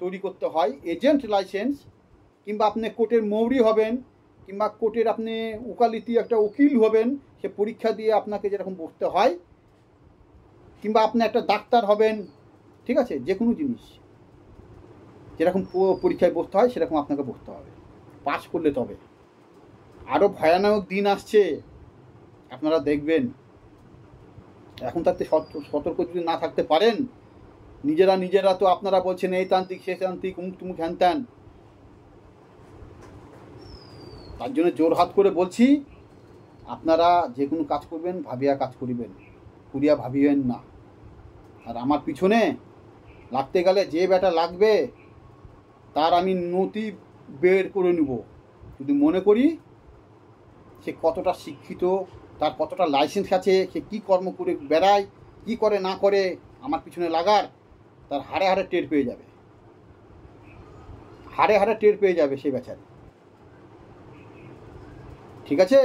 Speaker 1: তৈরি করতে হয়, এজেন্ট লাইসেন্স, কিংবা আপনি কোর্টের মৌরি হবেন, কিংবা কোর্টের আপনি ওকালতি একটা উকিল হবেন, সে পরীক্ষা দিয়ে আপনাকে যেরকম বসতে হয়, কিংবা আপনি একটা ডাক্তার হবেন, ঠিক আছে, যে কোনো জিনিস যেরকম পরীক্ষায় বসতে হয় সেরকম আপনাকে বসতে হবে, পাস করলে তবে। আরও ভয়ানক দিন আসছে, আপনারা দেখবেন। এখন তাতে সতর্ক যদি না থাকতে পারেন, নিজেরা তো আপনারা বলছেন এই তান্ত্রিক সে তান্ত্রিক উমুক তুমুক হ্যান ত্যান। তার জন্য জোরহাত করে বলছি, আপনারা যে কোনো কাজ করবেন ভাবিয়া কাজ করিবেন, করিয়া ভাবিবেন না। আর আমার পিছনে লাগতে গেলে যে বেটা লাগবে তার আমি নথি বের করে নেব, যদি মনে করি সে কতটা শিক্ষিত, তার কতটা লাইসেন্স আছে, সে কী কর্ম করে বেড়ায়, কী করে না করে, আমার পিছনে লাগার তার হাড়ে হাড়ে টের পেয়ে যাবে, হাড়ে হাড়ে টের পেয়ে যাবে সেই বেচারি। ঠিক আছে,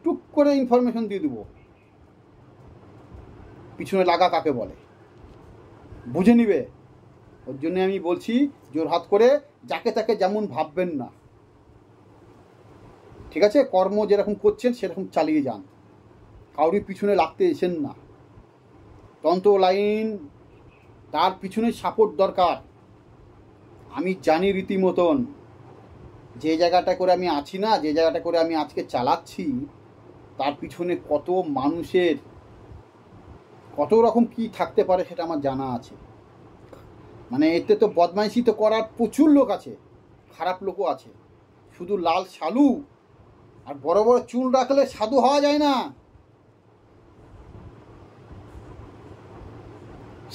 Speaker 1: টুক করে ইনফরমেশন দিয়ে দেবো পিছনে লাগা কাকে বলে, বুঝে নিবে। ওর জন্য আমি বলছি জোরহাত করে, যাকে তাকে যেমন ভাববেন না, ঠিক আছে? কর্ম যেরকম করছেন সেরকম চালিয়ে যান, কাউরির পিছনে লাগতে এসেন না। তন্ত্র লাইন তার পিছনে সাপোর্ট দরকার। আমি জানি রীতিমতন যে জায়গাটা করে আমি আছি না, যে জায়গাটা করে আমি আজকে চালাচ্ছি, তার পিছনে কত মানুষের কত রকম কি থাকতে পারে সেটা আমার জানা আছে। মানে এতে তো বদমাইশি তো করার প্রচুর লোক আছে, খারাপ লোকও আছে। শুধু লাল শালু আর বড় বড় চুল রাখলে সাধু হওয়া যায় না।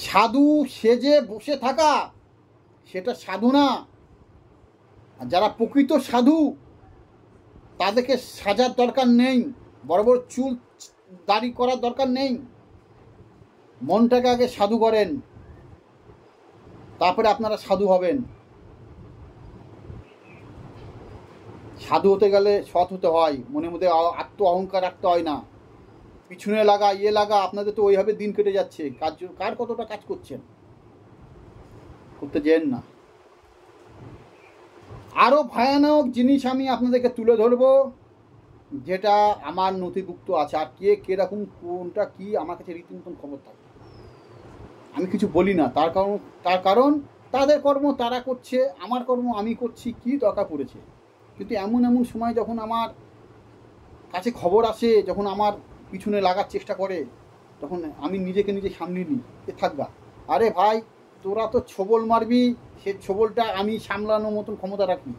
Speaker 1: সাধু সেজে বসে থাকা সেটা সাধু না। আর যারা প্রকৃত সাধু তাদেরকে সাজার দরকার নেই, বড় বড় চুল দাড়ি করার দরকার নেই। মনটাকে আগে সাধু করেন, তারপরে আপনারা সাধু হবেন। সাধু হতে গেলে সৎ হতে হয়, মনের মধ্যে আত্ম অহংকার রাখতে হয় না। পিছনে লাগা লাগা, আপনাদের তো ওইভাবে দিন কেটে যাচ্ছে। কার কতটা কাজ করছেন, করতে যেন না। আরও ভয়ানক জিনিস আমি আপনাদেরকে তুলে ধরবো, যেটা আমার নথিভুক্ত আছে। আর কিরকম কোনটা কি আমার কাছে রীতিমতন খবর থাকে। আমি কিছু বলি না, তার কারণ তাদের কর্ম তারা করছে, আমার কর্ম আমি করছি। কি দরকার পড়েছে? কিন্তু এমন সময় যখন আমার কাছে খবর আসে, যখন আমার পিছনে লাগার চেষ্টা করে, তখন আমি নিজেকে নিজে সামলিয়ে নিই, থাকবা। আরে ভাই, তোরা তো ছোবল মারবি, সে ছোবলটা আমি সামলানোর মতন ক্ষমতা রাখি।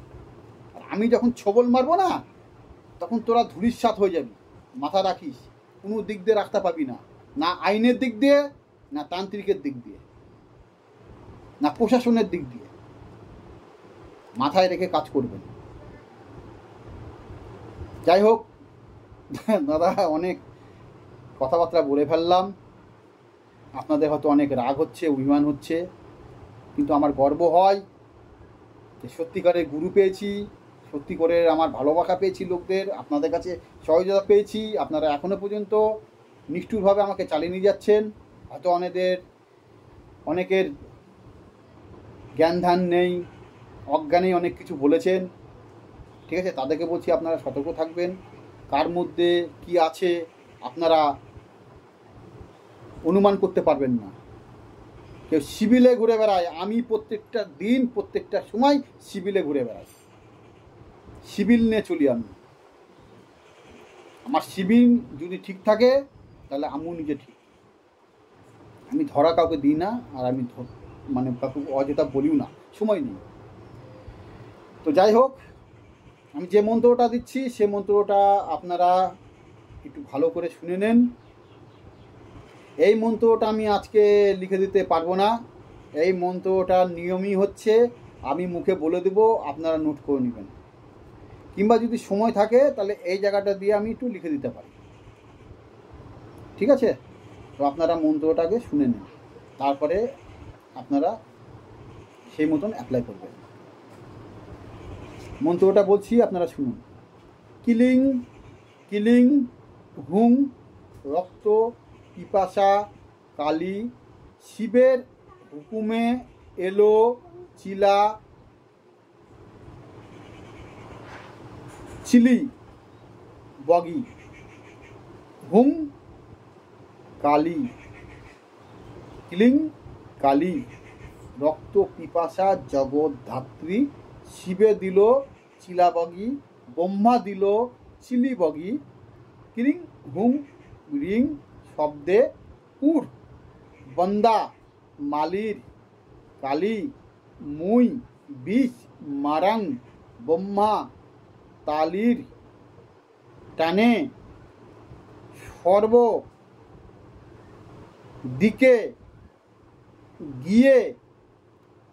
Speaker 1: আর আমি যখন ছোবল মারবো না, তখন তোরা ধূলিসাৎ হয়ে যাবি। মাথা রাখিস, কোনো দিক দিয়ে রাখতে পাবি না, না আইনের দিক দিয়ে, না তান্ত্রিকের দিক দিয়ে, না প্রশাসনের দিক দিয়ে। মাথায় রেখে কাজ করবেন। যাই হোক দাদা, অনেক কথাবার্তা বলে ফেললাম। আপনাদের হয়তো অনেক রাগ হচ্ছে, অভিমান হচ্ছে, কিন্তু আমার গর্ব হয় যে সত্যিকারের গুরু পেয়েছি, সত্যি করে আমার ভালোবাসা পেয়েছি লোকদের, আপনাদের কাছে সহযোগিতা পেয়েছি। আপনারা এখনও পর্যন্ত নিষ্ঠুরভাবে আমাকে চালিয়ে নিয়ে যাচ্ছেন। হয়তো অনেকের জ্ঞান ধ্যান নেই, অজ্ঞানেই অনেক কিছু বলেছেন। ঠিক আছে, তাদেরকে বলছি আপনারা সতর্ক থাকবেন। কার মধ্যে কি আছে আপনারা অনুমান করতে পারবেন না। কেউ সিভিলে ঘুরে বেড়ায়, আমি প্রত্যেকটা দিন প্রত্যেকটা সময় সিভিলে ঘুরে বেড়াই। সিভিল নিয়ে চলি আমি। আমার সিভিল যদি ঠিক থাকে তাহলে আমিও নিজে ঠিক। আমি ধরা কাউকে দিই না, আর আমি মানে কাউকে অযথা বলিও না, সময় নেই। তো যাই হোক, আমি যে মন্ত্রটা দিচ্ছি সে মন্ত্রটা আপনারা একটু ভালো করে শুনে নেন। এই মন্ত্রটা আমি আজকে লিখে দিতে পারবো না। এই মন্ত্রটার নিয়মই হচ্ছে আমি মুখে বলে দেবো, আপনারা নোট করে নেবেন। কিংবা যদি সময় থাকে তাহলে এই জায়গাটা দিয়ে আমি একটু লিখে দিতে পারি। ঠিক আছে? তো আপনারা মন্ত্রটাকে শুনে নেন, তারপরে আপনারা সেই মতন অ্যাপ্লাই করবেন। মন্ত্রটা বলছি, আপনারা শুনুন। কিলিং কিলিং হুং রক্ত পিপাসা কালী, শিবের হুকুমে এলো চিলা চিলি বগি, হুম কালী, কিলিং কালী, রক্ত পিপাসা জগৎ ধাত্রী, শিবে দিল চিলাবগি, ব্রহ্মা দিল চিলিবগি, কিলিং হুম রিং শব্দে উর, বন্দা মালির কালী, মুই বিষ মারাং, ব্রহ্মা তালির টানে, সর্ব দিকে গিয়ে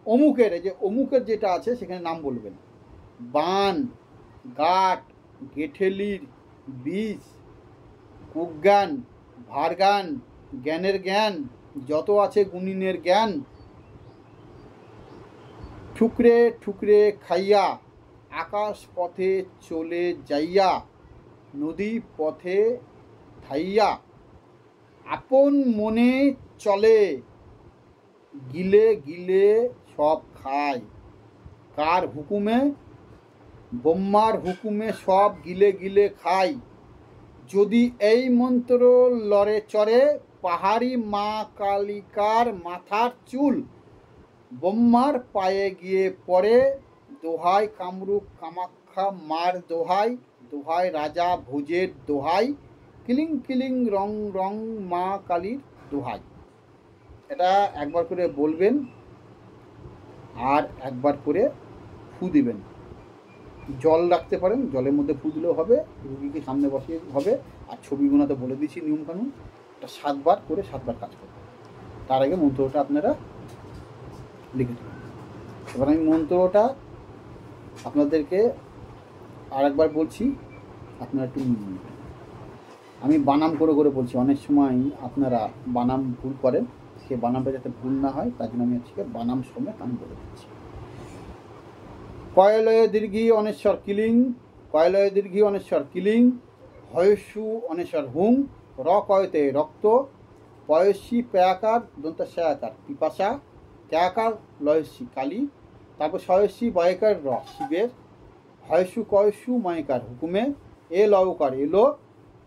Speaker 1: অমুকের, এই যে অমুকের যেটা আছে সেখানে নাম বলবেন। বান গাট গেঠেলির বিষ, কুজ্ঞান ভারগান, জ্ঞানের জ্ঞান যত আছে গুণিনের জ্ঞান, ঠুকরে ঠুকরে খাইয়া, আকাশ পথে চলে যাইয়া, নদী পথে থাইয়া, আপন মনে চলে, গিলে গিলে সব খায়। কার হুকুমে? ব্রহ্মার হুকুমে সব গিলে গিলে খায়। যদি এই মন্ত্র লড়ে চড়ে, পাহাড়ি মা কালিকার মাথার চুল ব্রহ্মার পায়ে গিয়ে পড়ে। দোহাই কামরূপ কামাখ্যা মার দোহাই, দোহাই রাজা ভোজের দোহাই, কিলিং কিলিং রং রং মা কালীর দোহাই। এটা একবার করে বলবেন আর একবার করে ফু দিবেন। জল রাখতে পারেন, জলের মধ্যে ফু দিলেও হবে, রুগীকে সামনে বসিয়ে হবে। আর ছবিগুলোতে বলে দিচ্ছি নিয়মকানুন, এটা 7 বার করে 7 বার কাজ করবে। তার আগে মন্ত্রটা আপনারা লিখে দেবেন। এবার আমি মন্ত্রটা আপনাদেরকে আরেকবার বলছি, আপনারা একটু আমি বানাম করে করে বলছি, অনেক সময় আপনারা বানাম ভুল করেন, সে বানামটা যাতে ভুল না হয় তার জন্য আমি আজকে বানাম সমেত আমি বলে দিচ্ছি। কয়লয়ে দীর্ঘি অনেশ্বর কিলিং, কয়লয়ে দীর্ঘি অনেশ্বর কিলিং, হয়সু অনেশ্বর হুং, র কয়তে রক্ত, পয়সী পেয়াকার দন্তা শেয়াকার পিপাসা, ক্যাকার লয়সী কালী, তারপর সয়সী বয়কার র শিবের, হয়সু কয়সু ময়কার হুকুমে, এ লয়কার এলো,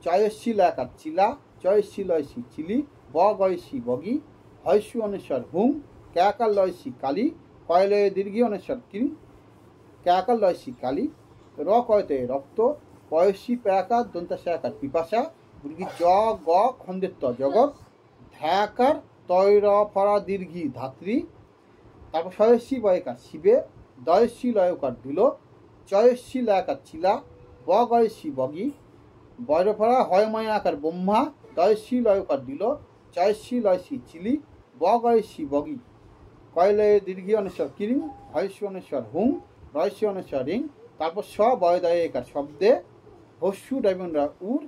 Speaker 1: চয়সী লয়কার চিলা, চয়সী লয়সী চিলি, ব গয়সী বগি, হয়সু অনেশ্বর হুং, ক্যাকার লয়সী কালী, কয়লয়ে দীর্ঘি অনেশ্বর কিলিং, ক্যাকার লয়সী কালী, র কয়তে রক্ত, পয়সী পেয়াকার দন্তা শেয়াকার পিপাসা, জ গ খন্দেত্ব জগৎ, ধ্যাকার তৈর ফরা দীর্ঘি ধাত্রী, তারপর সয়সী বয়কার শিবে, দয়সী লয়কার দিল, চয়সী লয়কার চিলা, ব গয়সী বগি, বয়রফরা হয়ময় আকার ব্রহ্মা, দয়সী লয়কার দিল, চয়সী লয়সী চিলি, ব গয়সী বগি, কয়লয়ে দীর্ঘি অনেশ্বর কিরিং, হয়সী অনেশ্বর হুং, রয়সী অনেশ্বর রিং, তারপর স বয়দয় একার শব্দে, হস্যু ডাইমন্ডা উর,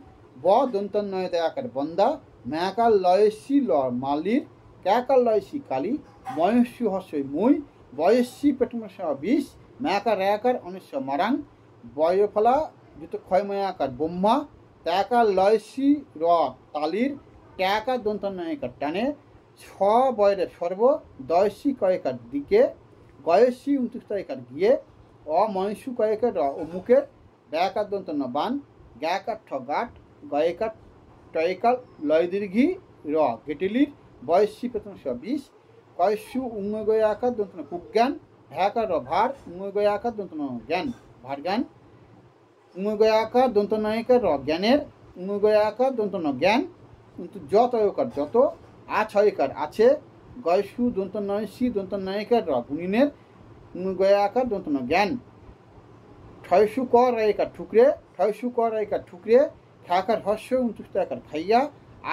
Speaker 1: ব দন্তন্নয় আকার বন্দা, ম্যাকার লয়সী ল মালির, ক্যাকার লয়সী কালী, ময়স্যু হস্যই মুই, বয়স্যী পেটমশা বিষ, ম্যাকার র্যাকার অনেশ্বর মারাং, বয়ফলা যুত ক্ষয়ময় আকার ব্রহ্মা, ত্যাকার লয়সী র তালির, ট্যাকার দন্তন্নয় একার টানে, ছ বয়রে সর্ব, দয়সী কয়েকার দিকে, গয়সী 29 একার গিয়ে, অময়সু কয়েকার র ও মুখের, ব্যাকার দন্তন্য বান, গ্যাকার ঠ গাট, গয়েকার টয়েকার লয় দীর্ঘি র গেটেলির, বয়সী পেতনস বিষ, কয়সু উঙ্গয় আকার দন্তন্য কুজ্ঞান, ভ্যাকার র ভার, উঙ্গয় আকার দন্তন্য জ্ঞান ভার জ্ঞান, উঙ্গয় আকার দন্তনয়কার র জ্ঞানের, উঙ্গয় আকার দন্তন্য জ্ঞান, কিন্তু যতয়কার যত, আছয়কার আছে, গয়সু দন্তনয়সী দন্তনয়কার র গুণিনের, উঙ্গয় আকার দন্তন্য জ্ঞান, ঠয়সু ক রায়কার ঠুকরে, ঠয়সু ক রায়কার ঠুকরে, খ্যাকার হস্য 29 আকার খাইয়া,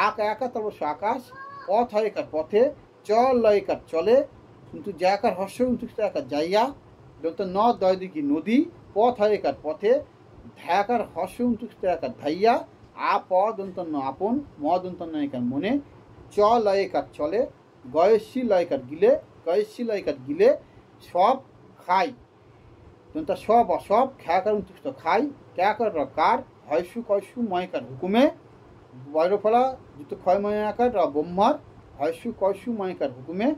Speaker 1: আক একার তবস্য আকাশ, পথ হয়কার পথে, চল লয়কার চলে, কিন্তু জ্যাকার হস্য 29 আকার যাইয়া, দন্ত ন দয় দিঘি নদী, পথ হয়কার পথে, ধ্যাকার হস্য 29 আকার ধাইয়া, আ প দন্তন্য আপন, ম দন্তন্য একার মনে, চ লয়কার চলে, গয়সী লয়কার গিলে, গয়সী লয়কার গিলে, সব খাই, দন্ত সব অসব, খ্যাকার 29 খাই, ক্যাকার র কার, হয়সু কয়সু ময়কার হুকুমে, বয়রফলা যুত ক্ষয়ময় আকার র ব্রহ্মার, হয়সু কয়সু ময়কার হুকুমে,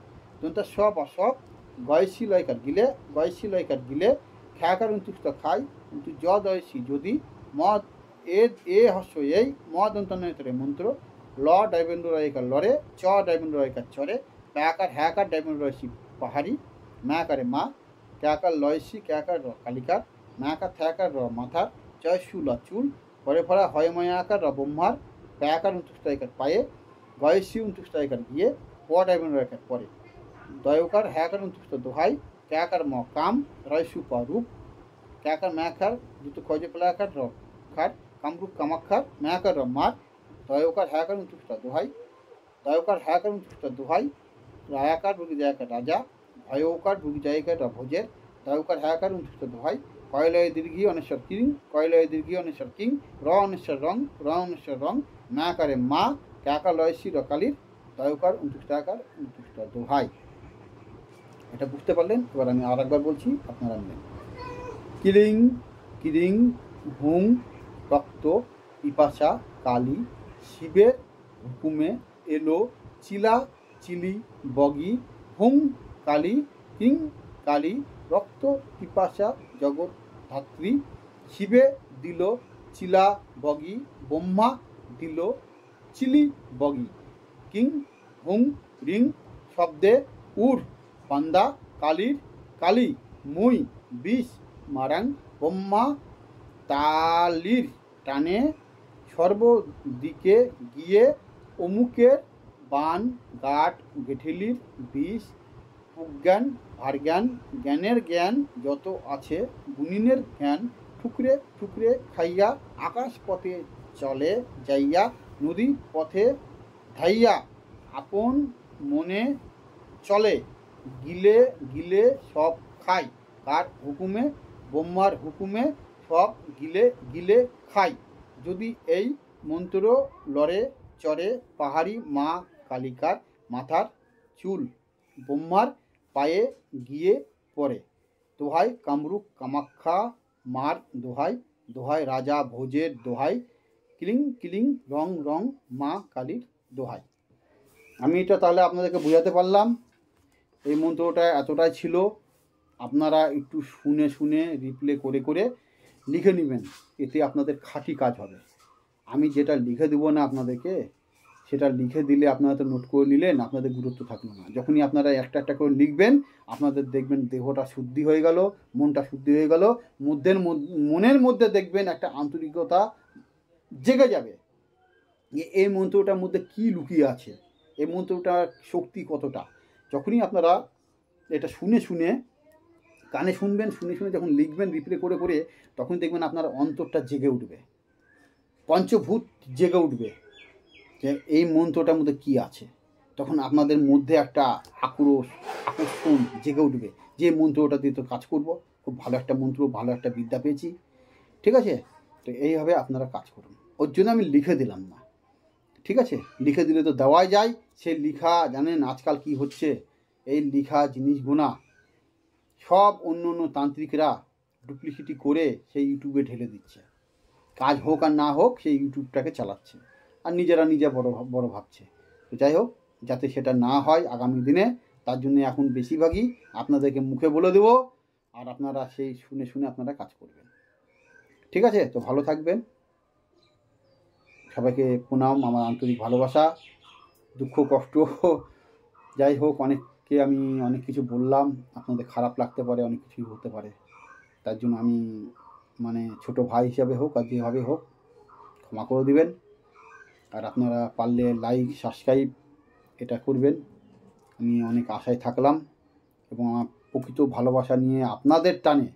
Speaker 1: দন্ত সব অসব, গয়সী লয়কার গিলে, গয়সী লয়কার গিলে, খ্যাকার 29 খাই, কিন্তু য দয়সী যদি, ম এ হস্য এই, ম দন্তনয়তরে মন্ত্র, ল ডাইবেন্দ্র রায়কার লড়ে, চ ডাইবেন্দ্র রায়কার চরে, প্যাকার হ্যাকার ডাইবেন্দ্র রয়সী পাহাড়ি, ম্যাকারে মা, ক্যাকার লয়সী ক্যাকার র কালিকার, ম্যাকার থ্যাকার র মাথার, চয়সু ল চুল, পরে ফলা হয়ময় আকার র ব্রহ্মার, প্যাকার 29 একার পায়ে, গয়সী 29 একার গিয়ে, প ডাইবেন্দ্র রায়কার পরে, দয়কার হ্যাকার 29 দোহাই, ক্যাকার ম কাম, রয়সু প রূপ, ক্যাকার ম্যাকার দুটো খয়জে প্লাকার র খার, কামরূপ কামাক্ষার, ম্যাকার র মার, দয়কার হ্যাকার 29 দোহাই, দয়কার হ্যাকার 29 দোহাই, রায়াকার ভুগি জায়কার রাজা, ভয়কার ভুগি জায়কার র ভোজের, দয়কার হ্যাকার 29 দোহাই, কয়লয়ে দীর্ঘি অনেশ্বর কিং, কয়লয়ে দীর্ঘি অনেশ্বর কিং, র অনেশ্বর রং, র অনেশ্বর রং, ম্যাকারে মা, ক্যাকার লয়সী র কালির, দয়কার 29 আকার 29 দোহাই। এটা বুঝতে পারলেন? এবার আমি আর একবার বলছি, আপনারা নেন। কিলিং কিরিং হুং, রক্ত, পিপাসা কালী, শিবের হুকুমে এলো, চিলা চিলি বগি, হুং কালী, কিং কালী, রক্ত পিপাসা জগৎ ধাত্রী, শিবে দিল চিলা বগি, ব্রহ্মা দিল চিলি বগি, কিং হুং রিং শব্দে উর পান্দা, কালীর কালী, মুই বিষ মারাং, ব্রহ্মা তালির টানে, সর্বদিকে গিয়ে, অমুকের বান গাট গেঠিলির বিষ, প্রজ্ঞান ভারজ্ঞান, জ্ঞানের জ্ঞান যত আছে, গুণিনের জ্ঞান ঠুকরে ঠুকরে খাইয়া, আকাশ পথে চলে যাইয়া, নদী পথে ধাইয়া, আপন মনে চলে, গিলে গিলে সব খাই। কার হুকুমে? ব্রহ্মার হুকুমে সব গিলে গিলে খাই। যদি এই মন্ত্র লড়ে চড়ে পাহাড়ি মা কালিকার মাথার চুল ব্রহ্মার পায়ে গিয়ে পড়ে। দোহাই কামরূপ কামাখ্যা মার দোহাই, দোহাই রাজা ভোজের দোহাই, কিলিং কিলিং রং রং মা কালীর দোহাই। আমি এটা তাহলে আপনাদেরকে বোঝাতে পারলাম। এই মন্ত্রটা এতটাই ছিল, আপনারা একটু শুনে শুনে রিপ্লে করে করে লিখে নেবেন, এতে আপনাদের খাঁটি কাজ হবে। আমি যেটা লিখে দেবো না আপনাদেরকে, সেটা লিখে দিলে আপনারা তো নোট করে নিলেন, আপনাদের গুরুত্ব থাকলো না। যখনই আপনারা একটা একটা করে লিখবেন, আপনাদের দেখবেন দেহটা শুদ্ধি হয়ে গেল, মনটা শুদ্ধি হয়ে গেল, মনের মধ্যে দেখবেন একটা আন্তরিকতা জেগে যাবে যে এই মন্ত্রটার মধ্যে কী লুকিয়ে আছে, এই মন্ত্রটার শক্তি কতটা। যখনই আপনারা এটা শুনে শুনে কানে শুনবেন, শুনে শুনে যখন লিখবেন রিপ্লে করে করে, তখন দেখবেন আপনার অন্তরটা জেগে উঠবে, পঞ্চভূত জেগে উঠবে যে এই মন্ত্রটার মধ্যে কী আছে। তখন আপনাদের মধ্যে একটা আকর্ষণ জেগে উঠবে যে মন্ত্রটা দিয়ে তো কাজ করব, খুব ভালো একটা মন্ত্র, ভালো একটা বিদ্যা পেয়েছি। ঠিক আছে? তো এইভাবে আপনারা কাজ করুন। ওর জন্য আমি লিখে দিলাম না, ঠিক আছে? লিখে দিলে তো দেওয়াই যায়। সেই লিখা জানেন আজকাল কি হচ্ছে, এই লিখা জিনিসগুলো সব অন্য অন্য তান্ত্রিকরা ডুপ্লিসিটি করে সেই ইউটিউবে ঢেলে দিচ্ছে। কাজ হোক আর না হোক সেই ইউটিউবটাকে চালাচ্ছে, আর নিজেরা নিজে বড় ভাবছে। তো যাই হোক, যাতে সেটা না হয় আগামী দিনে, তার জন্য এখন বেশিরভাগই আপনাদেরকে মুখে বলে দেবো, আর আপনারা সেই শুনে শুনে আপনারা কাজ করবেন। ঠিক আছে? তো ভালো থাকবেন। সবাইকে প্রণাম, আমার আন্তরিক ভালোবাসা। দুঃখ কষ্ট যাই হোক, অনেককে আমি অনেক কিছু বললাম, আপনাদের খারাপ লাগতে পারে, অনেক কিছুই হতে পারে। তার জন্য আমি ছোটো ভাই হিসাবে হোক আর যেভাবে হোক ক্ষমা করে দিবেন। আর আপনারা পারলে লাইক সাবস্ক্রাইব এটা করবেন। আমি অনেক আশায় থাকলাম, এবং আমার প্রকৃত ভালোবাসা নিয়ে আপনাদের টানে,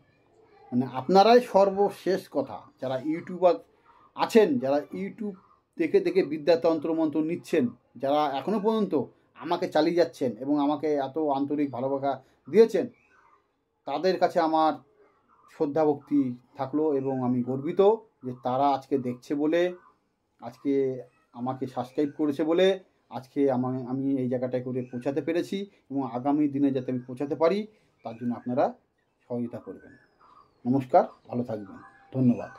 Speaker 1: আপনারাই সর্বশেষ কথা। যারা ইউটিউবার আছেন, যারা ইউটিউব দেখে দেখে বিদ্যাতন্ত্র মন্ত্র নিচ্ছেন, যারা এখনও পর্যন্ত আমাকে চালিয়ে যাচ্ছেন এবং আমাকে এত আন্তরিক ভালোবাসা দিয়েছেন, তাদের কাছে আমার শ্রদ্ধা ভক্তি থাকলো, এবং আমি গর্বিত যে তারা আজকে দেখছে বলে, আজকে আমাকে সাবস্ক্রাইব করেছে বলে আজকে আমি এই জায়গাটায় করে পৌঁছাতে পেরেছি, এবং আগামী দিনে যাতে আমি পৌঁছাতে পারি তার জন্য আপনারা সহযোগিতা করবেন। নমস্কার, ভালো থাকবেন, ধন্যবাদ।